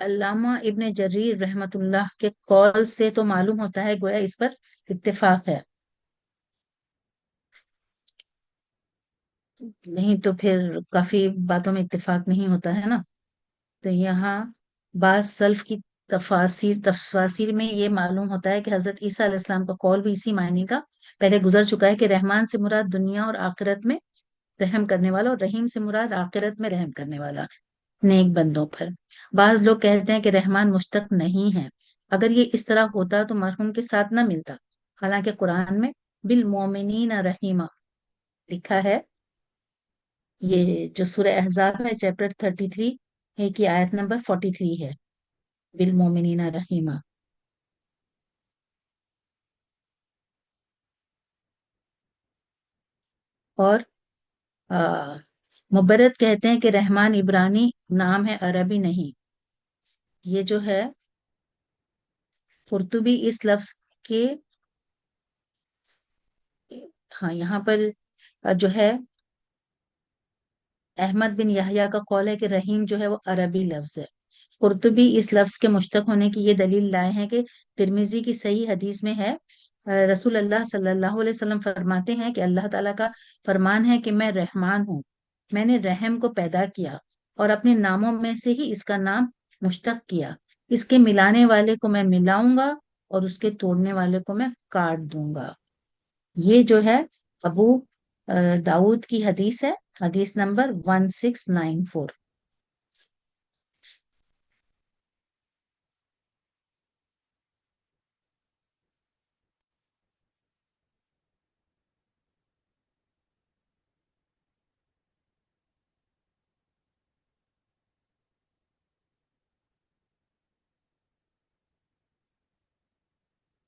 علامہ ابن جریر رحمت اللہ کے قول سے تو معلوم ہوتا ہے گویا اس پر اتفاق ہے، نہیں تو پھر کافی باتوں میں اتفاق نہیں ہوتا ہے نا. تو یہاں بعض سلف کی تفاسیر میں یہ معلوم ہوتا ہے کہ حضرت عیسیٰ علیہ السلام کا قول بھی اسی معنی کا پہلے گزر چکا ہے کہ رحمان سے مراد دنیا اور آخرت میں رحم کرنے والا، اور رحیم سے مراد آخرت میں رحم کرنے والا نیک بندوں پر. بعض لوگ کہتے ہیں کہ رحمان مشتق نہیں ہے. اگر یہ اس طرح ہوتا تو مرحوم کے ساتھ نہ ملتا، حالانکہ قرآن میں بالمومنین رحیمہ لکھا ہے. یہ جو سورہ احزاب ہے چیپٹر 33 ہے کی آیت نمبر 43 ہے، بالمومنین رحیمہ. اور مبرد کہتے ہیں کہ رحمان عبرانی نام ہے، عربی نہیں. یہ جو ہے قرطبی اس لفظ کے، ہاں یہاں پر جو ہے احمد بن یحییٰ کا قول ہے کہ رحیم جو ہے وہ عربی لفظ ہے. قرطبی اس لفظ کے مشتق ہونے کی یہ دلیل لائے ہیں کہ ترمذی کی صحیح حدیث میں ہے، رسول اللہ صلی اللہ علیہ وسلم فرماتے ہیں کہ اللہ تعالیٰ کا فرمان ہے کہ میں رحمان ہوں، میں نے رحم کو پیدا کیا اور اپنے ناموں میں سے ہی اس کا نام مشتق کیا. اس کے ملانے والے کو میں ملاؤں گا اور اس کے توڑنے والے کو میں کاٹ دوں گا. یہ جو ہے ابو داؤد کی حدیث ہے، حدیث نمبر 1694.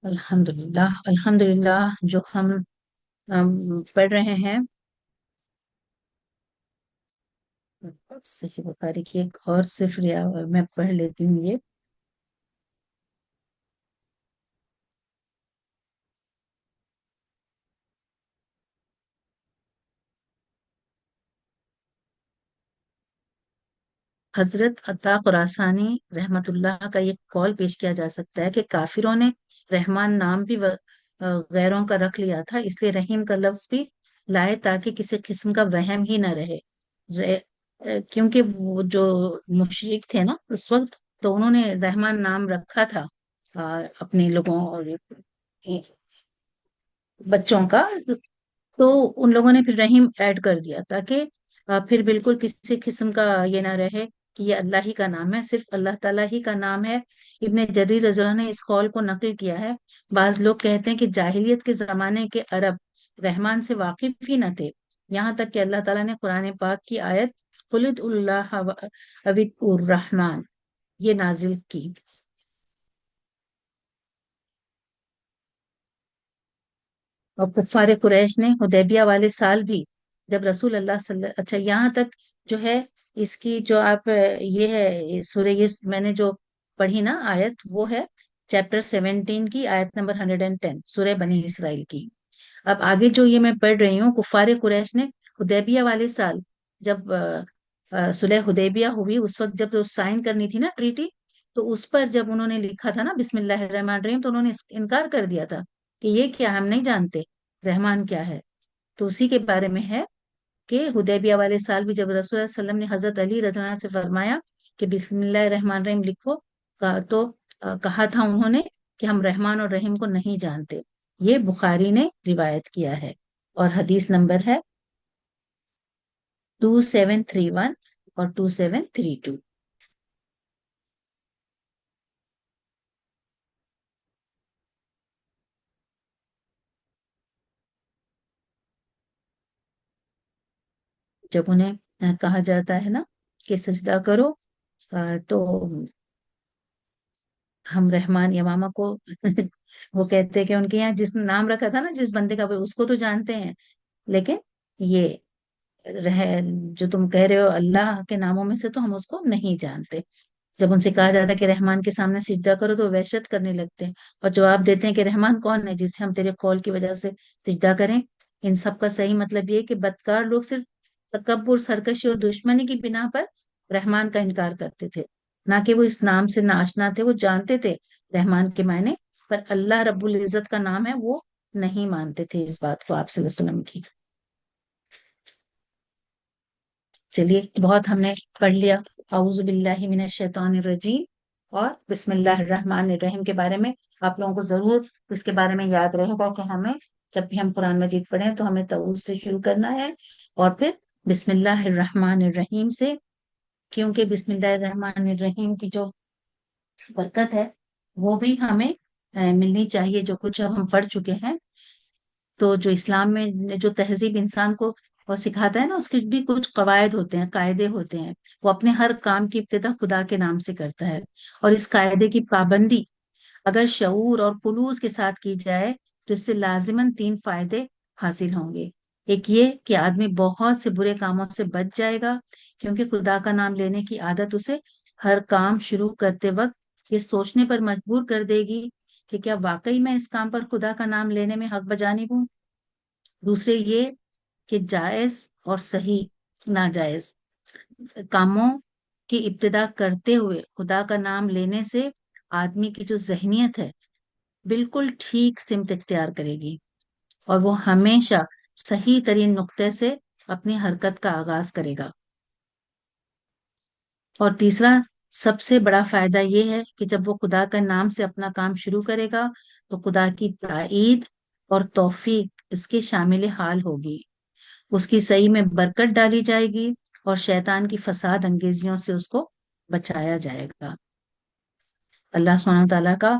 الحمدللہ الحمدللہ. جو ہم پڑھ رہے ہیں صحیح بخاری کی ایک اور صفر میں پڑھ لیتی ہوں. یہ حضرت عطا خراسانی رحمت اللہ کا یہ قول پیش کیا جا سکتا ہے کہ کافروں نے رحمان نام بھی غیروں کا رکھ لیا تھا، اس لیے رحیم کا لفظ بھی لائے تاکہ کسی قسم کا وہم ہی نہ رہے. کیونکہ وہ جو مشرک تھے نا اس وقت، تو انہوں نے رحمان نام رکھا تھا اپنے لوگوں اور بچوں کا، تو ان لوگوں نے پھر رحیم ایڈ کر دیا تاکہ پھر بالکل کسی قسم کا یہ نہ رہے کہ یہ اللہ ہی کا نام ہے، صرف اللہ تعالیٰ ہی کا نام ہے. ابن جریر رضی اللہ عنہ نے اس قول کو نقل کیا ہے. بعض لوگ کہتے ہیں کہ جاہلیت کے زمانے کے عرب رحمان سے واقف ہی نہ تھے، یہاں تک کہ اللہ تعالیٰ نے قرآن پاک کی آیت قُلِ ادعوا اللہ او الرحمن یہ نازل کی. اور کفار قریش نے حدیبیہ والے سال بھی جب رسول اللہ اچھا یہاں تک جو ہے اس کی جو آپ یہ ہے سورہ یہ میں نے جو پڑھی نا آیت، وہ ہے چیپٹر 17 کی آیت نمبر 110 سورہ بنی اسرائیل کی. اب آگے جو یہ میں پڑھ رہی ہوں، کفار قریش نے حدیبیہ والے سال جب صلح حدیبیہ ہوئی، اس وقت جب سائن کرنی تھی نا ٹریٹی، تو اس پر جب انہوں نے لکھا تھا نا بسم اللہ الرحمن الرحیم، تو انہوں نے انکار کر دیا تھا کہ یہ کیا، ہم نہیں جانتے رحمان کیا ہے. تو اسی کے بارے میں ہے کہ حدیبیہ والے سال بھی جب رسول اللہ صلی اللہ علیہ وسلم نے حضرت علی رضی اللہ عنہ سے فرمایا کہ بسم اللہ الرحمن الرحیم لکھو، تو کہا تھا انہوں نے کہ ہم رحمان اور رحیم کو نہیں جانتے. یہ بخاری نے روایت کیا ہے اور حدیث نمبر ہے 2731 اور 2732. جب انہیں کہا جاتا ہے نا کہ سجدہ کرو، تو ہم رحمان یمامہ کو وہ کہتے ہیں کہ ان کے یہاں جس نام رکھا تھا نا جس بندے کا، اس کو تو جانتے ہیں، لیکن یہ جو تم کہہ رہے ہو اللہ کے ناموں میں سے، تو ہم اس کو نہیں جانتے. جب ان سے کہا جاتا ہے کہ رحمان کے سامنے سجدہ کرو تو وحشت کرنے لگتے ہیں اور جواب دیتے ہیں کہ رحمان کون ہے جس سے ہم تیرے قول کی وجہ سے سجدہ کریں. ان سب کا صحیح مطلب یہ ہے کہ بدکار لوگ صرف تکبر، سرکشی اور دشمنی کی بنا پر رحمان کا انکار کرتے تھے. نہ کہ وہ اس نام سے ناشنا تھے، وہ جانتے تھے رحمان کے معنی، پر اللہ رب العزت کا نام ہے وہ نہیں مانتے تھے اس بات کو آپ صلی اللہ علیہ وسلم کی۔ چلیے بہت ہم نے پڑھ لیا اعوذ باللہ من الشیطان الرجیم اور بسم اللہ الرحمن الرحیم کے بارے میں۔ آپ لوگوں کو ضرور اس کے بارے میں یاد رہے گا کہ ہمیں جب بھی ہم قرآن مجید پڑھیں تو ہمیں تعوذ سے شروع کرنا ہے اور پھر بسم اللہ الرحمن الرحیم سے، کیونکہ بسم اللہ الرحمن الرحیم کی جو برکت ہے وہ بھی ہمیں ملنی چاہیے۔ جو کچھ اب ہم پڑھ چکے ہیں، تو جو اسلام میں جو تہذیب انسان کو وہ سکھاتا ہے نا، اس کے بھی کچھ قواعد ہوتے ہیں، قاعدے ہوتے ہیں۔ وہ اپنے ہر کام کی ابتدا خدا کے نام سے کرتا ہے، اور اس قاعدے کی پابندی اگر شعور اور خلوص کے ساتھ کی جائے تو اس سے لازماً 3 فائدے حاصل ہوں گے۔ ایک یہ کہ آدمی بہت سے برے کاموں سے بچ جائے گا، کیونکہ خدا کا نام لینے کی عادت اسے ہر کام شروع کرتے وقت یہ سوچنے پر مجبور کر دے گی کہ کیا واقعی میں اس کام پر خدا کا نام لینے میں حق بجانب ہوں۔ دوسرے یہ کہ جائز اور صحیح ناجائز کاموں کی ابتدا کرتے ہوئے خدا کا نام لینے سے آدمی کی جو ذہنیت ہے بالکل ٹھیک سمت اختیار کرے گی، اور وہ ہمیشہ صحیح ترین نقطے سے اپنی حرکت کا آغاز کرے گا۔ اور تیسرا سب سے بڑا فائدہ یہ ہے کہ جب وہ خدا کا نام سے اپنا کام شروع کرے گا تو خدا کی تائید اور توفیق اس کے شامل حال ہوگی، اس کی صحیح میں برکت ڈالی جائے گی اور شیطان کی فساد انگیزیوں سے اس کو بچایا جائے گا۔ اللہ سبحانہ وتعالیٰ کا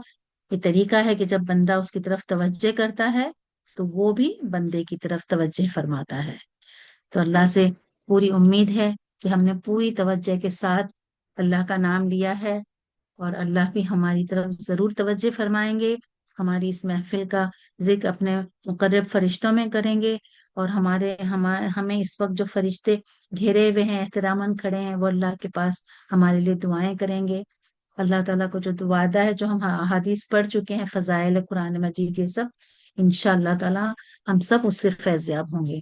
یہ طریقہ ہے کہ جب بندہ اس کی طرف توجہ کرتا ہے تو وہ بھی بندے کی طرف توجہ فرماتا ہے۔ تو اللہ سے پوری امید ہے کہ ہم نے پوری توجہ کے ساتھ اللہ کا نام لیا ہے، اور اللہ بھی ہماری طرف ضرور توجہ فرمائیں گے۔ ہماری اس محفل کا ذکر اپنے مقرب فرشتوں میں کریں گے، اور ہمیں اس وقت جو فرشتے گھیرے ہوئے ہیں، احتراماً کھڑے ہیں، وہ اللہ کے پاس ہمارے لیے دعائیں کریں گے۔ اللہ تعالیٰ کو جو وعدہ ہے، جو ہم احادیث پڑھ چکے ہیں، فضائل قرآن مجید، یہ سب انشاءاللہ تعالیٰ ہم سب اس سے فیض یاب ہوں گے۔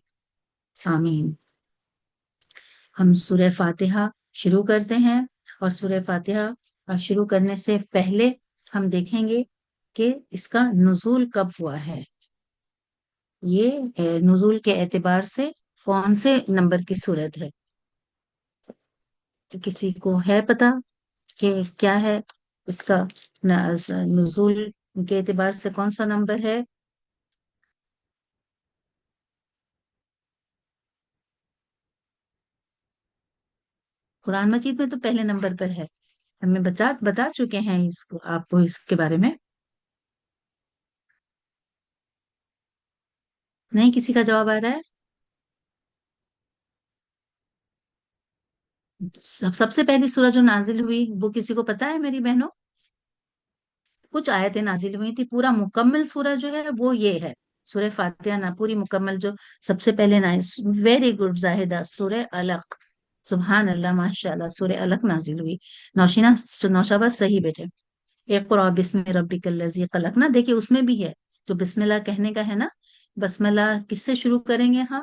آمین۔ ہم سورہ فاتحہ شروع کرتے ہیں، اور سورہ فاتحہ شروع کرنے سے پہلے ہم دیکھیں گے کہ اس کا نزول کب ہوا ہے۔ یہ نزول کے اعتبار سے کون سے نمبر کی صورت ہے؟ کسی کو ہے پتہ کہ کیا ہے اس کا نزول کے اعتبار سے کون سا نمبر ہے؟ قرآن مجید میں تو پہلے نمبر پر ہے، ہمیں بتا چکے ہیں اس کو، آپ کو اس کے بارے میں نہیں کسی کا جواب آ رہا ہے؟ سب سے پہلی سورہ جو نازل ہوئی وہ کسی کو پتا ہے میری بہنوں؟ کچھ آیتیں نازل ہوئی تھی، پورا مکمل سورہ جو ہے وہ یہ ہے سورہ فاتحہ نہ، پوری مکمل جو سب سے پہلے ویری گڈ زاہدہ، سورہ علق، سبحان اللہ، ماشاء اللہ، سورہ علق نازل ہوئی۔ نوشابہ صحیح بیٹے، اقرا بسم ربک الذی خلق نا، دیکھیے اس میں بھی ہے جو بسم اللہ کہنے کا ہے نا، بسم اللہ کس سے شروع کریں گے ہم؟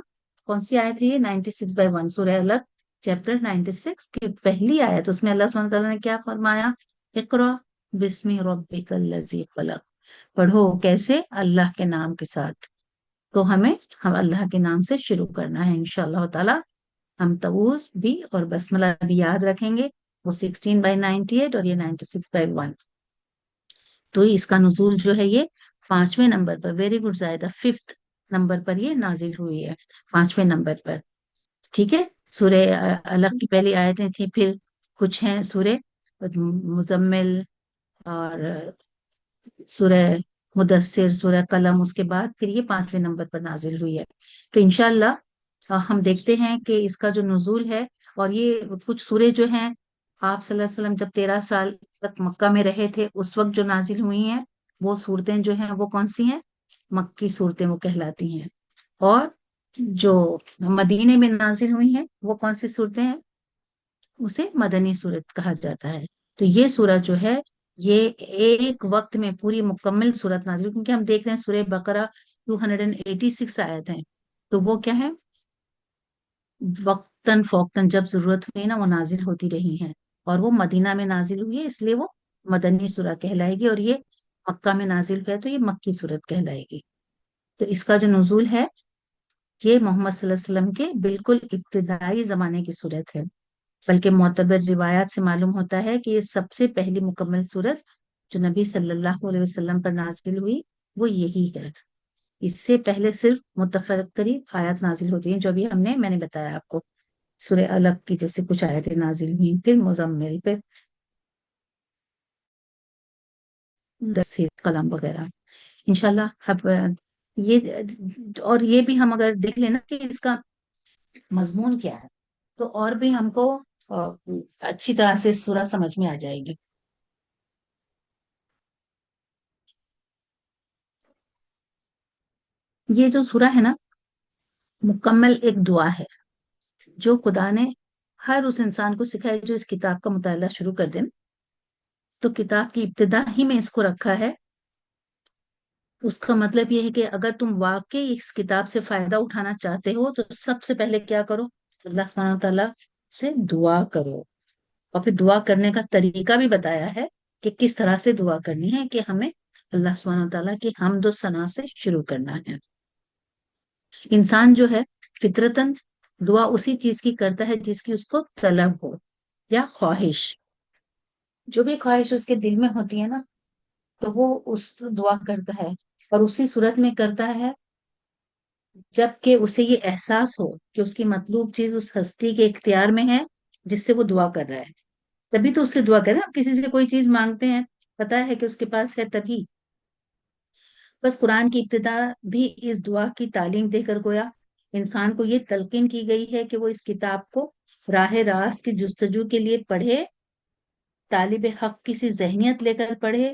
کون سی آیت ہے یہ؟ 96/1 سورہ علق چیپٹر 96 کی پہلی آیت، اس میں اللہ سبحانہ تعالیٰ نے کیا فرمایا؟ اقرا بسم ربک الذی خلق، پڑھو کیسے؟ اللہ کے نام کے ساتھ۔ تو ہم اللہ کے نام سے شروع کرنا ہے انشاءاللہ تعالیٰ۔ ہم تعوذ بھی اور بسملہ بھی یاد رکھیں گے، وہ 16/98 اور یہ 96/1۔ تو اس کا نزول جو ہے یہ 5ویں نمبر پر، ویری گڈ زائدہ، 5th نمبر پر یہ نازل ہوئی ہے، 5ویں نمبر پر، ٹھیک ہے۔ سورہ علق کی پہلی آیتیں تھیں، پھر کچھ ہیں سورہ مزمل اور سورہ مدثر، سورہ قلم، اس کے بعد پھر یہ 5ویں نمبر پر نازل ہوئی ہے۔ تو انشاءاللہ ہم دیکھتے ہیں کہ اس کا جو نزول ہے، اور یہ کچھ سورے جو ہیں آپ صلی اللہ علیہ وسلم جب 13 سال تک مکہ میں رہے تھے اس وقت جو نازل ہوئی ہیں، وہ صورتیں جو ہیں وہ کون سی ہیں؟ مکی صورتیں وہ کہلاتی ہیں۔ اور جو مدینے میں نازل ہوئی ہیں وہ کون سی صورتیں ہیں؟ اسے مدنی صورت کہا جاتا ہے۔ تو یہ سورت جو ہے یہ ایک وقت میں پوری مکمل صورت نازل ہوئی، کیونکہ ہم دیکھ رہے ہیں سورہ بقرہ 286 آیت ہیں، تو وہ کیا ہے؟ وقتاً فوقتاً جب ضرورت ہوئی نا وہ نازل ہوتی رہی ہیں۔ اور وہ مدینہ میں نازل ہوئی ہے، اس لیے وہ مدنی سورہ کہلائے گی، اور یہ مکہ میں نازل ہے تو یہ مکی سورت کہلائے گی۔ تو اس کا جو نزول ہے یہ محمد صلی اللہ علیہ وسلم کے بالکل ابتدائی زمانے کی صورت ہے، بلکہ معتبر روایات سے معلوم ہوتا ہے کہ یہ سب سے پہلی مکمل صورت جو نبی صلی اللہ علیہ وسلم پر نازل ہوئی وہ یہی ہے۔ اس سے پہلے صرف متفرقی آیات نازل ہوتی ہیں، جو ابھی میں نے بتایا آپ کو، سورہ الگ کی جیسے کچھ آیتیں نازل ہوئی، پھر مزمل، پھر دس قلم وغیرہ۔ انشاءاللہ اب یہ، اور یہ بھی ہم اگر دیکھ لینا کہ اس کا مضمون کیا ہے تو اور بھی ہم کو اچھی طرح سے سورہ سمجھ میں آ جائے گی۔ یہ جو سورہ ہے نا مکمل ایک دعا ہے جو خدا نے ہر اس انسان کو سکھائی جو اس کتاب کا مطالعہ شروع کر دیں، تو کتاب کی ابتدا ہی میں اس کو رکھا ہے۔ اس کا مطلب یہ ہے کہ اگر تم واقعی اس کتاب سے فائدہ اٹھانا چاہتے ہو تو سب سے پہلے کیا کرو، اللہ سبحانہ تعالیٰ سے دعا کرو، اور پھر دعا کرنے کا طریقہ بھی بتایا ہے کہ کس طرح سے دعا کرنی ہے، کہ ہمیں اللہ سبحانہ تعالیٰ کی حمد و ثنا سے شروع کرنا ہے۔ انسان جو ہے فطرتاً دعا اسی چیز کی کرتا ہے جس کی اس کو طلب ہو یا خواہش، جو بھی خواہش اس کے دل میں ہوتی ہے نا تو وہ اس دعا کرتا ہے، اور اسی صورت میں کرتا ہے جب کہ اسے یہ احساس ہو کہ اس کی مطلوب چیز اس ہستی کے اختیار میں ہے جس سے وہ دعا کر رہا ہے، تبھی تو اس سے دعا کریں۔ ہم کسی سے کوئی چیز مانگتے ہیں، پتا ہے کہ اس کے پاس ہے تبھی۔ بس قرآن کی ابتدا بھی اس دعا کی تعلیم دے کر گویا انسان کو یہ تلقین کی گئی ہے کہ وہ اس کتاب کو راہ راست کی جستجو کے لیے پڑھے، طالب حق کسی ذہنیت لے کر پڑھے،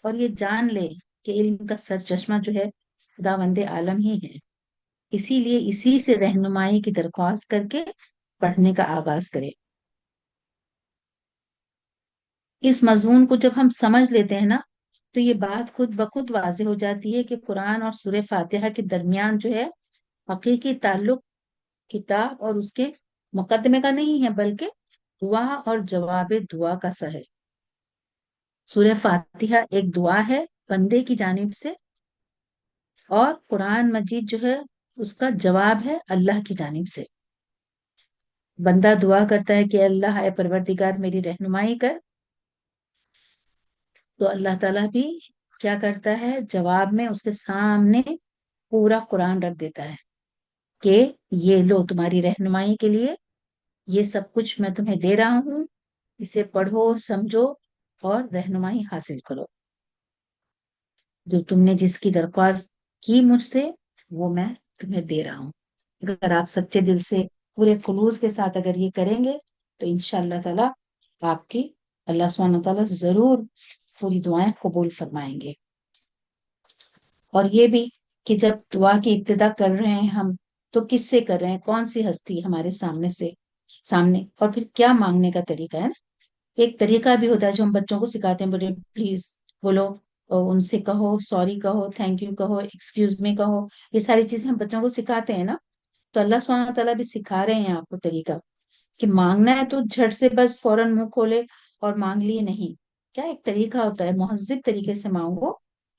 اور یہ جان لے کہ علم کا سر چشمہ جو ہے خداوند عالم ہی ہے، اسی لیے اسی سے رہنمائی کی درخواست کر کے پڑھنے کا آغاز کرے۔ اس مضمون کو جب ہم سمجھ لیتے ہیں نا تو یہ بات خود بخود واضح ہو جاتی ہے کہ قرآن اور سورہ فاتحہ کے درمیان جو ہے حقیقی تعلق کتاب اور اس کے مقدمے کا نہیں ہے، بلکہ دعا اور جواب دعا کا سا ہے۔ سورہ فاتحہ ایک دعا ہے بندے کی جانب سے، اور قرآن مجید جو ہے اس کا جواب ہے اللہ کی جانب سے۔ بندہ دعا کرتا ہے کہ اللہ اے پروردگار میری رہنمائی کر، تو اللہ تعالیٰ بھی کیا کرتا ہے، جواب میں اس کے سامنے پورا قرآن رکھ دیتا ہے کہ یہ لو تمہاری رہنمائی کے لیے، یہ سب کچھ میں تمہیں دے رہا ہوں، اسے پڑھو سمجھو اور رہنمائی حاصل کرو۔ جو تم نے جس کی درخواست کی مجھ سے وہ میں تمہیں دے رہا ہوں۔ اگر آپ سچے دل سے پورے خلوص کے ساتھ اگر یہ کریں گے تو انشاءاللہ تعالیٰ آپ کی اللہ سبحانہ تعالیٰ ضرور پوری دعائیں قبول فرمائیں گے۔ اور یہ بھی کہ جب دعا کی ابتدا کر رہے ہیں ہم تو کس سے کر رہے ہیں، کون سی ہستی ہمارے سامنے، اور پھر کیا مانگنے کا طریقہ ہے نا۔ ایک طریقہ بھی ہوتا ہے جو ہم بچوں کو سکھاتے ہیں، بولے پلیز بولو، اور ان سے کہو سوری کہو، تھینک یو کہو، ایکسکیوز می کہو، یہ ساری چیزیں ہم بچوں کو سکھاتے ہیں نا۔ تو اللہ سبحانہ تعالیٰ بھی سکھا رہے ہیں آپ کو طریقہ کہ مانگنا ہے تو جھٹ سے بس فوراً منہ کھولے اور مانگ لیے نہیں، کیا ایک طریقہ ہوتا ہے، مہذب طریقے سے مانگو۔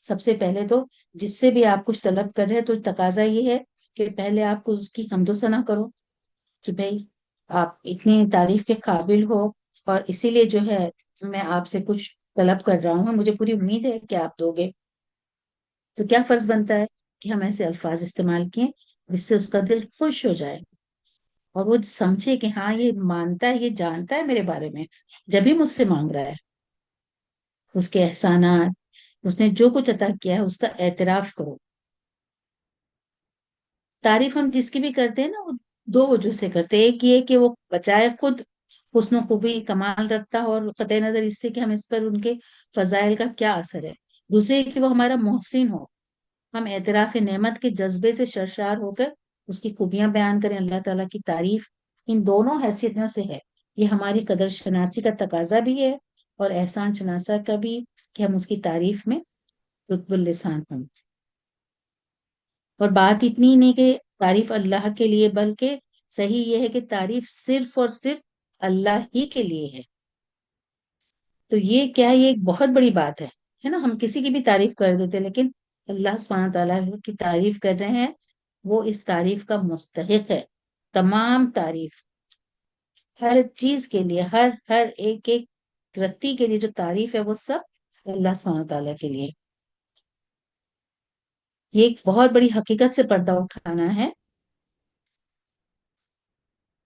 سب سے پہلے تو جس سے بھی آپ کچھ طلب کر رہے ہیں تو تقاضا یہ ہے کہ پہلے آپ کو اس کی حمد و ثنا کرو کہ بھئی آپ اتنی تعریف کے قابل ہو، اور اسی لیے جو ہے میں آپ سے کچھ طلب کر رہا ہوں، مجھے پوری امید ہے کہ آپ دو گے۔ تو کیا فرض بنتا ہے کہ ہم ایسے الفاظ استعمال کیے جس سے اس کا دل خوش ہو جائے، اور وہ سمجھے کہ ہاں یہ مانتا ہے، یہ جانتا ہے میرے بارے میں جب بھی مجھ سے مانگ رہا ہے۔ اس کے احسانات، اس نے جو کچھ عطا کیا ہے اس کا اعتراف کرو۔ تعریف ہم جس کی بھی کرتے ہیں نا وہ دو وجہ سے کرتے ہیں، ایک یہ کہ وہ بچائے خود حسن و خوبی کمال رکھتا ہو، اور قطع نظر اس سے کہ ہم اس پر ان کے فضائل کا کیا اثر ہے، دوسرے کہ وہ ہمارا محسن ہو، ہم اعتراف نعمت کے جذبے سے سرشار ہو کر اس کی خوبیاں بیان کریں، اللہ تعالیٰ کی تعریف۔ ان دونوں حیثیتوں سے ہے، یہ ہماری قدر شناسی کا تقاضا بھی ہے اور احسان شناسا کا بھی، کہ ہم اس کی تعریف میں رتب اللسان ہوں۔ اور بات اتنی نہیں کہ تعریف اللہ کے لیے، بلکہ صحیح یہ ہے کہ تعریف صرف اور صرف اللہ ہی کے لیے ہے۔ تو یہ کیا ہے، یہ ایک بہت بڑی بات ہے نا. ہم کسی کی بھی تعریف کر دیتے لیکن اللہ سبحانہ تعالیٰ کی تعریف کر رہے ہیں، وہ اس تعریف کا مستحق ہے. تمام تعریف ہر چیز کے لیے، ہر ہر ایک ایک رتی کے لیے جو تعریف ہے وہ سب اللہ سبحانہ تعالیٰ کے لیے. یہ ایک بہت بڑی حقیقت سے پردہ اٹھانا ہے.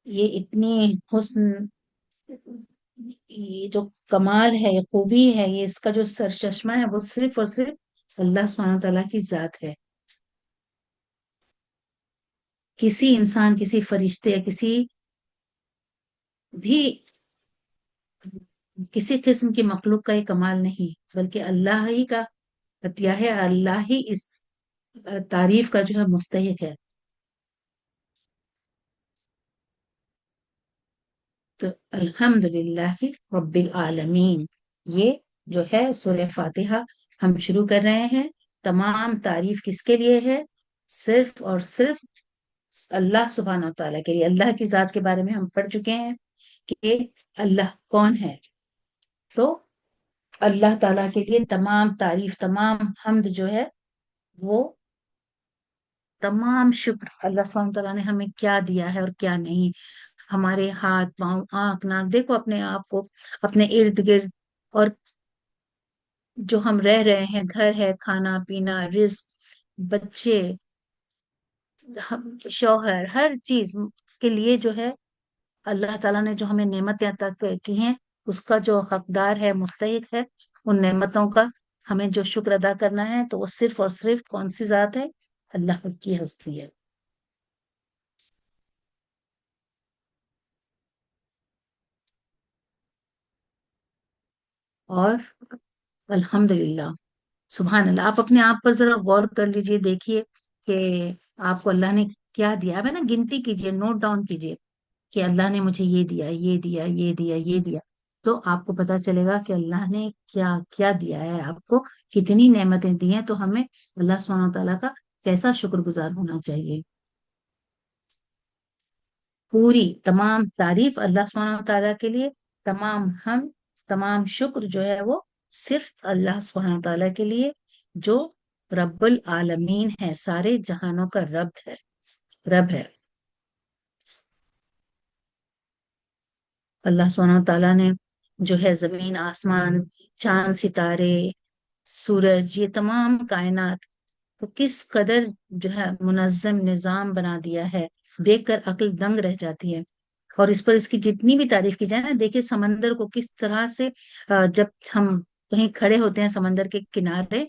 یہ اتنی حسن، یہ جو کمال ہے، یہ خوبی ہے، یہ اس کا جو سرچشمہ ہے وہ صرف اور صرف اللہ سبحانہ تعالیٰ کی ذات ہے. کسی انسان، کسی فرشتے یا کسی بھی کسی قسم کی مخلوق کا یہ کمال نہیں، بلکہ اللہ ہی کا عطیہ ہے. اللہ ہی اس تعریف کا جو ہے مستحق ہے. تو الحمدللہ رب العالمین، یہ جو ہے سورہ فاتحہ ہم شروع کر رہے ہیں. تمام تعریف کس کے لیے ہے؟ صرف اور صرف اللہ سبحانہ تعالیٰ کے لیے. اللہ کی ذات کے بارے میں ہم پڑھ چکے ہیں کہ اللہ کون ہے. تو اللہ تعالیٰ کے لیے تمام تعریف، تمام حمد جو ہے وہ، تمام شکر. اللہ سبحانہ تعالیٰ نے ہمیں کیا دیا ہے اور کیا نہیں. ہمارے ہاتھ پاؤں آنکھ ناک، دیکھو اپنے آپ کو، اپنے ارد گرد، اور جو ہم رہ رہے ہیں، گھر ہے، کھانا پینا، رزق، بچے، شوہر، ہر چیز کے لیے جو ہے اللہ تعالیٰ نے جو ہمیں نعمتیں عطا کی ہیں، اس کا جو حقدار ہے، مستحق ہے ان نعمتوں کا. ہمیں جو شکر ادا کرنا ہے تو وہ صرف اور صرف کون سی ذات ہے؟ اللہ کی ہستی ہے. اور الحمدللہ، سبحان اللہ. آپ اپنے آپ پر ذرا غور کر لیجئے، دیکھیے کہ آپ کو اللہ نے کیا دیا ہے نا. گنتی کیجئے، نوٹ ڈاؤن کیجئے کہ اللہ نے مجھے یہ دیا، یہ دیا، یہ دیا، یہ دیا. تو آپ کو پتا چلے گا کہ اللہ نے کیا کیا دیا ہے آپ کو، کتنی نعمتیں دی ہیں. تو ہمیں اللہ سبحانہ تعالیٰ کا کیسا شکر گزار ہونا چاہیے. پوری تمام تعریف اللہ سبحانہ تعالیٰ کے لیے، تمام ہم، تمام شکر جو ہے وہ صرف اللہ سبحانہ تعالیٰ کے لیے، جو رب العالمین ہے، سارے جہانوں کا رب ہے. اللہ سبحانہ تعالیٰ نے جو ہے زمین، آسمان، چاند، ستارے، سورج، یہ تمام کائنات کو کس قدر جو ہے منظم نظام بنا دیا ہے، دیکھ کر عقل دنگ رہ جاتی ہے. اور اس پر اس کی جتنی بھی تعریف کی جائے نا، دیکھیں سمندر کو کس طرح سے، جب ہم کہیں کھڑے ہوتے ہیں سمندر کے کنارے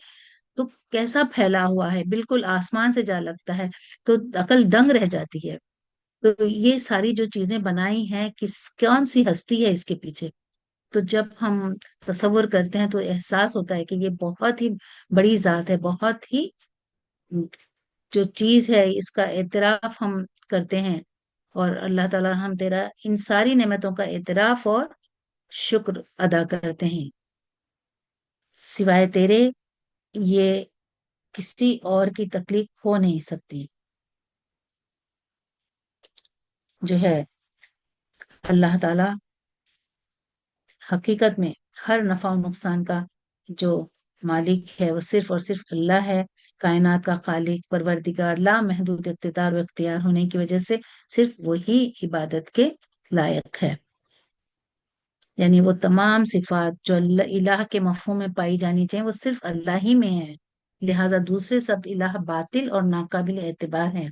تو کیسا پھیلا ہوا ہے، بالکل آسمان سے جا لگتا ہے، تو عقل دنگ رہ جاتی ہے. تو یہ ساری جو چیزیں بنائی ہیں، کون سی ہستی ہے اس کے پیچھے. تو جب ہم تصور کرتے ہیں تو احساس ہوتا ہے کہ یہ بہت ہی بڑی ذات ہے، بہت ہی جو چیز ہے اس کا اعتراف ہم کرتے ہیں. اور اللہ تعالیٰ ہم تیرا ان ساری نعمتوں کا اعتراف اور شکر ادا کرتے ہیں. سوائے تیرے یہ کسی اور کی تکلیف ہو نہیں سکتی. جو ہے اللہ تعالیٰ حقیقت میں ہر نفع و نقصان کا جو مالک ہے وہ صرف اور صرف اللہ ہے. کائنات کا خالق، پروردگار، لامحدود اقتدار و اختیار ہونے کی وجہ سے صرف وہی عبادت کے لائق ہے. یعنی وہ تمام صفات جو الہ کے مفہوم میں پائی جانی چاہیے وہ صرف اللہ ہی میں ہے. لہٰذا دوسرے سب الہ باطل اور ناقابل اعتبار ہیں.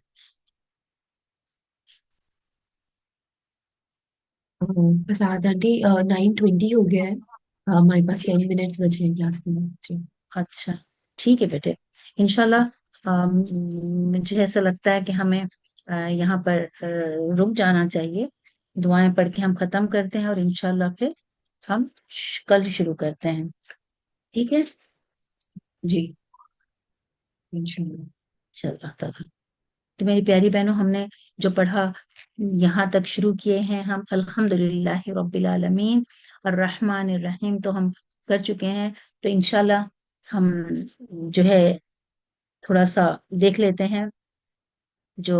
بس آنٹی 9:20 ہو گیا ہے. ہمارے پاس 10 منٹس بچے ہیں کلاس کے لیے. جی اچھا ٹھیک ہے بیٹے، انشاءاللہ. مجھے ایسا لگتا ہے کہ ہمیں یہاں پر رک جانا چاہیے. دعائیں پڑھ کے ہم ختم کرتے ہیں اور انشاءاللہ پھر ہم کل شروع کرتے ہیں. ٹھیک ہے جی انشاءاللہ. انشاءاللہ تعالیٰ. تو میری پیاری بہنوں، ہم نے جو پڑھا یہاں تک شروع کیے ہیں ہم الحمدللہ رب العالمین الرحمن الرحیم تو ہم کر چکے ہیں. تو انشاءاللہ ہم جو ہے تھوڑا سا دیکھ لیتے ہیں جو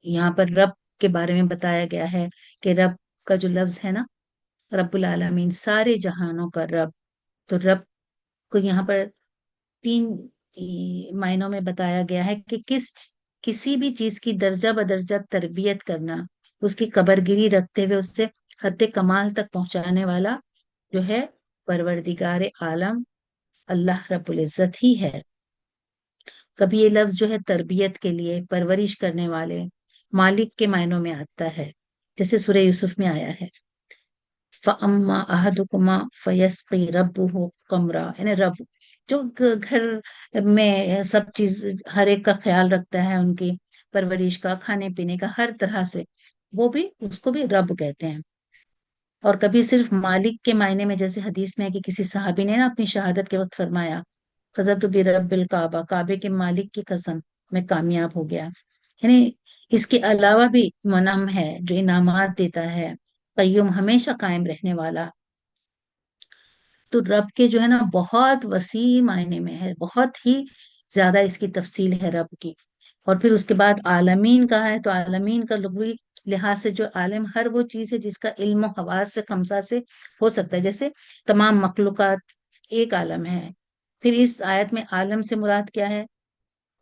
یہاں پر رب کے بارے میں بتایا گیا ہے کہ رب کا جو لفظ ہے نا، رب العالمین، سارے جہانوں کا رب، تو رب کو یہاں پر 3 معنوں میں بتایا گیا ہے کہ کسی بھی چیز کی درجہ بدرجہ تربیت کرنا، اس کی قبر گیری رکھتے ہوئے اس سے حد کمال تک پہنچانے والا جو ہے پروردگار عالم اللہ رب العزت ہی ہے۔ کبھی یہ لفظ جو ہے تربیت کے لیے، پرورش کرنے والے، مالک کے معنوں میں آتا ہے، جیسے سورہ یوسف میں آیا ہے فَأَمَّا أَحَدُكُمَا فَيَسْقِي رَبُّهُ قَمْرًا، یعنی رب جو گھر میں سب چیز ہر ایک کا خیال رکھتا ہے، ان کی پرورش کا، کھانے پینے کا، ہر طرح سے، وہ بھی اس کو بھی رب کہتے ہیں۔ اور کبھی صرف مالک کے معنی میں، جیسے حدیث میں ہے کہ کسی صحابی نے نا اپنی شہادت کے وقت فرمایا فَزَدْتُ بِرَبِّ الْكَعْبَةِ، کعبے کے مالک کی قسم میں کامیاب ہو گیا۔ یعنی اس کے علاوہ بھی منعم ہے، جو انعامات دیتا ہے، قیوم، ہمیشہ قائم رہنے والا۔ تو رب کے جو ہے نا بہت وسیع معنی میں ہے، بہت ہی زیادہ اس کی تفصیل ہے رب کی۔ اور پھر اس کے بعد عالمین کا ہے، تو عالمین کا لغوی لحاظ سے جو عالم ہر وہ چیز ہے جس کا علم و حواس سے خمسہ سے ہو سکتا ہے، جیسے تمام مخلوقات ایک عالم ہے۔ پھر اس آیت میں عالم سے مراد کیا ہے؟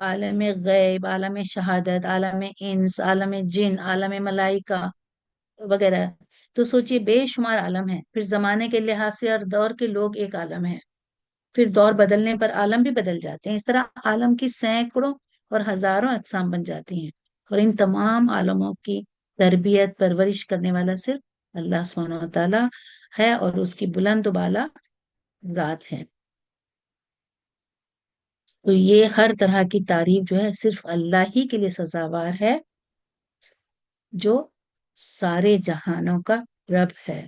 عالم غیب، عالم شہادت، عالم انس، عالم جن، عالم ملائکہ وغیرہ۔ تو سوچئے بے شمار عالم ہیں۔ پھر زمانے کے لحاظ سے ہر دور کے لوگ ایک عالم ہیں، پھر دور بدلنے پر عالم بھی بدل جاتے ہیں۔ اس طرح عالم کی سینکڑوں اور ہزاروں اقسام بن جاتی ہیں، اور ان تمام عالموں کی تربیت پرورش کرنے والا صرف اللہ سبحانہ و تعالی ہے، اور اس کی بلند و بالا ذات ہے۔ تو یہ ہر طرح کی تعریف جو ہے صرف اللہ ہی کے لیے سزاوار ہے، جو سارے جہانوں کا رب ہے۔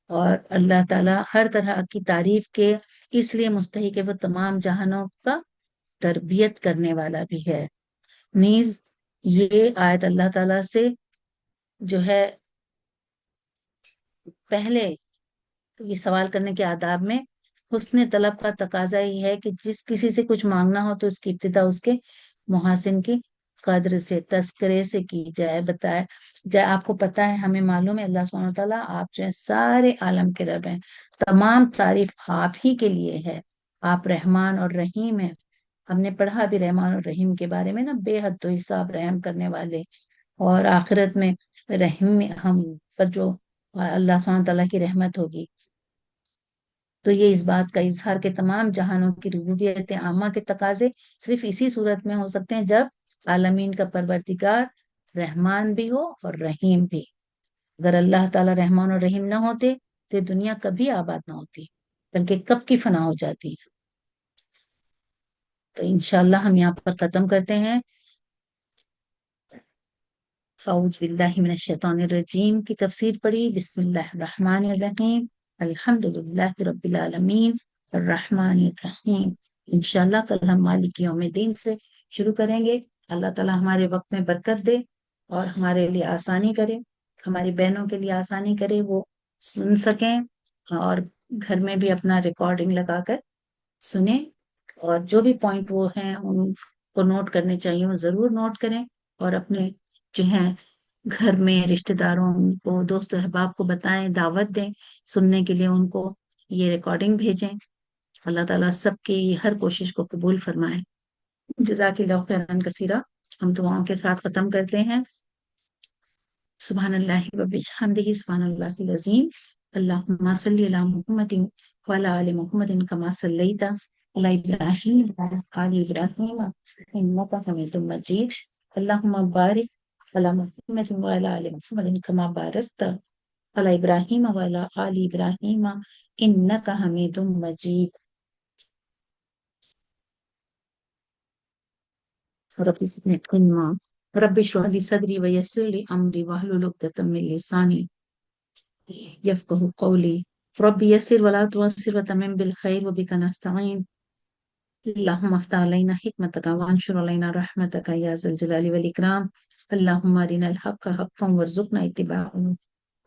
اور اللہ تعالیٰ ہر طرح کی تعریف کے اس لیے مستحق ہے، وہ تمام جہانوں کا تربیت کرنے والا بھی ہے۔ نیز یہ آیت اللہ تعالیٰ سے جو ہے پہلے یہ سوال کرنے کے آداب میں حسن طلب کا تقاضا ہی ہے کہ جس کسی سے کچھ مانگنا ہو تو اس کی ابتدا اس کے محاسن کی قدر سے، تذکرے سے کی جائے، بتائے جائے آپ کو پتا ہے، ہمیں معلوم ہے اللہ سبحانہ وتعالیٰ آپ جو ہے سارے عالم کے رب ہیں، تمام تعریف آپ ہی کے لیے ہے، آپ رحمان اور رحیم ہیں۔ ہم نے پڑھا بھی رحمان اور رحیم کے بارے میں نا، بے حد تو حساب رحم کرنے والے، اور آخرت میں رحم ہم پر جو اللہ سبحانہ تعالیٰ کی رحمت ہوگی۔ تو یہ اس بات کا اظہار کہ تمام جہانوں کی ربوبیت عامہ کے تقاضے صرف اسی صورت میں ہو سکتے ہیں جب عالمین کا پروردگار رحمان بھی ہو اور رحیم بھی۔ اگر اللہ تعالیٰ رحمان اور رحیم نہ ہوتے تو یہ دنیا کبھی آباد نہ ہوتی، بلکہ کب کی فنا ہو جاتی۔ تو انشاءاللہ ہم یہاں پر ختم کرتے ہیں۔ اعوذ باللہ من الشیطان الرجیم کی تفسیر پڑھی۔ بسم اللہ الرحمن الرحیم، الحمدللہ رب العالمین الرحمن الرحیم۔ انشاءاللہ کل ہم مالک یوم الدین سے شروع کریں گے۔ اللہ تعالیٰ ہمارے وقت میں برکت دے اور ہمارے لیے آسانی کرے، ہماری بہنوں کے لیے آسانی کرے، وہ سن سکیں اور گھر میں بھی اپنا ریکارڈنگ لگا کر سنیں، اور جو بھی پوائنٹ وہ ہیں ان کو نوٹ کرنے چاہیے وہ ضرور نوٹ کریں، اور اپنے جو ہیں گھر میں رشتہ داروں کو، دوست و احباب کو بتائیں، دعوت دیں سننے کے لیے، ان کو یہ ریکارڈنگ بھیجیں۔ اللہ تعالیٰ سب کی ہر کوشش کو قبول فرمائے۔ جزاک اللہ خیرا کثیرا۔ ہم دعاؤں کے ساتھ ختم کرتے ہیں۔ سبحان اللہ و بحمدہ، سبحان اللہ العظیم۔ اللہم صلی علی محمد وعلی آل محمد کما صلیت علی ابراہیم وعلی آل ابراہیم انک حمید مجید۔ اللہم بارک علی محمد وعلی آل محمد کما بارکت علی ابراہیم وعلی آل ابراہیم انک حمید مجید۔ رب زدنی علما، رب اشرح لی صدری ویسر لی امری واحلل عقدۃ من لسانی یفقہوا قولی۔ رب یسر ولا تعسر وتمم بالخیر وبک نستعین۔ اللہم افتح علینا حکمتک وانشر علینا رحمتک یا ذا الجلال والاکرام۔ اللہم ارنا الحق حقا وارزقنا اتباعہ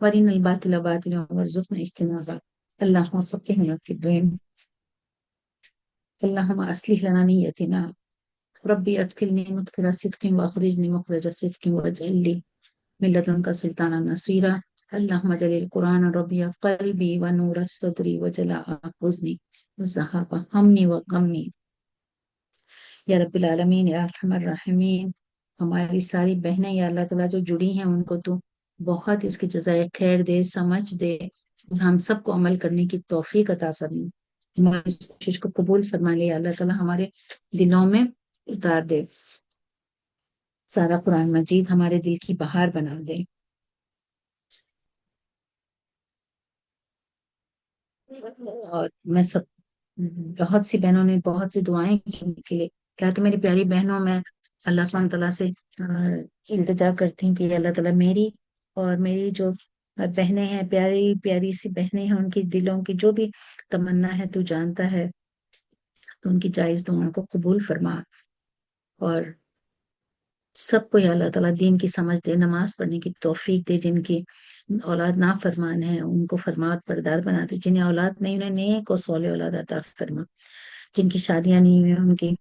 وارنا الباطل باطلا وارزقنا اجتنابہ۔ اللہم فقہنا فی الدین۔ اللہم اصلح لنا نیتنا، ربی ادخلنی مدخل صدق واخرجنی مخرج صدق واجعل لی من لدنک سلطانا نصیرا۔ اللهم اجعل القرآن ربيع قلبي ونور صدري وجلاء حزني وذهاب همي وغمي یا رب العالمین یا ارحم الراحمین. ہماری ساری بہنیں یا اللہ تعالیٰ جو جڑی ہیں ان کو تو بہت اس کی جزائے خیر دے، سمجھ دے، اور ہم سب کو عمل کرنے کی توفیق عطا فرما. ہماری اس کوشش کو قبول فرما لے یا اللہ تعالیٰ، ہمارے دلوں میں اتار دے. سارا قرآن مجید ہمارے دل کی بہار بنا دے. اور میں سب بہت سی بہنوں نے بہت سی دعائیں کی ان کے لیے. کیا تو میری پیاری بہنوں، میں اللہ سبحانہ تعالیٰ سے التجا کرتی ہوں کہ اللہ تعالیٰ میری اور میری جو بہنیں ہیں، پیاری پیاری سی بہنیں ہیں، ان کی دلوں کی جو بھی تمنا ہے تو جانتا ہے، تو ان کی جائز دعاؤں کو قبول فرما. اور سب کو یا اللہ تعالیٰ دین کی سمجھ دے، نماز پڑھنے کی توفیق دے. جن کی اولاد نافرمان ہے ان کو فرما پردار بنا دے. جنہیں اولاد نہیں، انہیں نیک اور صالح اولاد عطا فرما. جن کی شادیاں نہیں ہوئی ان کی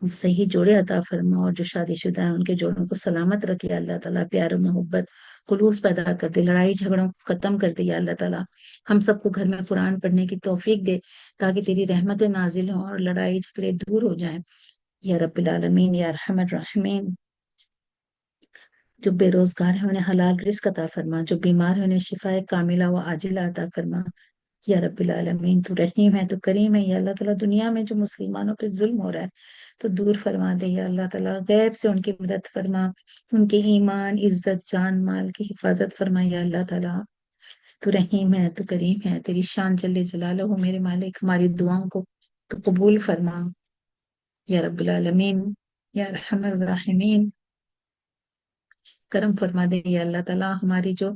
صحیح جوڑے عطا فرما، اور جو شادی شدہ ہیں ان کے جوڑوں کو سلامت رکھے اللہ تعالیٰ. پیار و محبت خلوص پیدا کر دے، لڑائی جھگڑوں کو ختم کر دے یا اللہ تعالیٰ. ہم سب کو گھر میں قرآن پڑھنے کی توفیق دے تاکہ تیری رحمتیں نازل ہوں اور لڑائی جھگڑے دور ہو جائیں یا رب العالمین یا ارحم الراحمین. جو بے روزگار ہیں انہیں حلال رزق عطا فرما. جو بیمار ہیں انہیں شفا کاملہ و عاجلہ عطا فرما یا رب العالمین. تو رحیم ہے، تو کریم ہے یا اللہ تعالیٰ. دنیا میں جو مسلمانوں پہ ظلم ہو رہا ہے تو دور فرما دے یا اللہ تعالیٰ. غیب سے ان کی مدد فرما، ان کے ایمان، عزت، جان مال کی حفاظت فرما یا اللہ تعالیٰ. تو رحیم ہے، تو کریم ہے. تیری شان جل جلالہ ہو میرے مالک. ہماری دعاؤں کو تو قبول فرما یا رب العالمین یا ارحم الراحمین. کرم فرما دے یا اللہ تعالیٰ. ہماری جو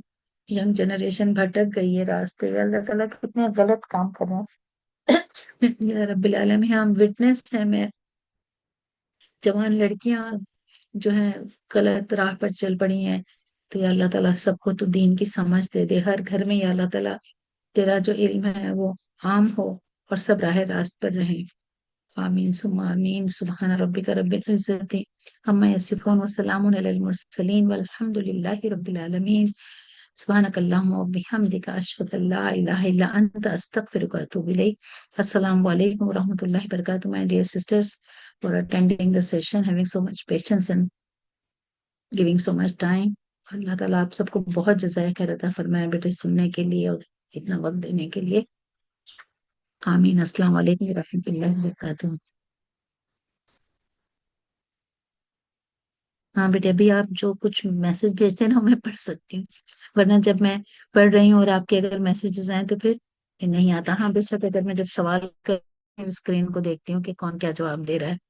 ینگ جنریشن بھٹک گئی ہے راستے، یا اللہ تعالیٰ کتنے غلط کام کر رہے ہیں یا رب العالمین. ہم وٹنس ہیں، میں جوان لڑکیاں جو ہیں غلط راہ پر چل پڑی ہیں، تو یا اللہ تعالیٰ سب کو تو دین کی سمجھ دے دے. ہر گھر میں یا اللہ تعالیٰ تیرا جو علم ہے وہ عام ہو اور سب راہ راست پر رہیں. آمین ثم آمین. سبحان ربک رب العزت عما یصفون وسلام علی المرسلین والحمد للہ رب العالمین. سبحانک اللہم وبحمدک اشہد ان لا الہ الا انت استغفرک واتوب الیک. السلام علیکم ورحمۃ اللہ وبرکاتہ. My dear sisters, for attending the session, having so much patience and giving so much time. اللہ تعالیٰ آپ سب کو بہت جزائے خیر عطا فرمائے بیٹے، سننے کے لیے اور اتنا وقت دینے کے لیے. آمین. السلام علیکم ورحمۃ اللہ وبرکاتہ. ہاں بیٹے، ابھی آپ جو کچھ میسج بھیجتے ہیں نا میں پڑھ سکتی ہوں، ورنہ جب میں پڑھ رہی ہوں اور آپ کے اگر میسیجز آئیں تو پھر نہیں آتا. ہاں بے شک، اگر میں جب سوال کر اسکرین کو دیکھتی ہوں کہ کون کیا جواب دے رہا ہے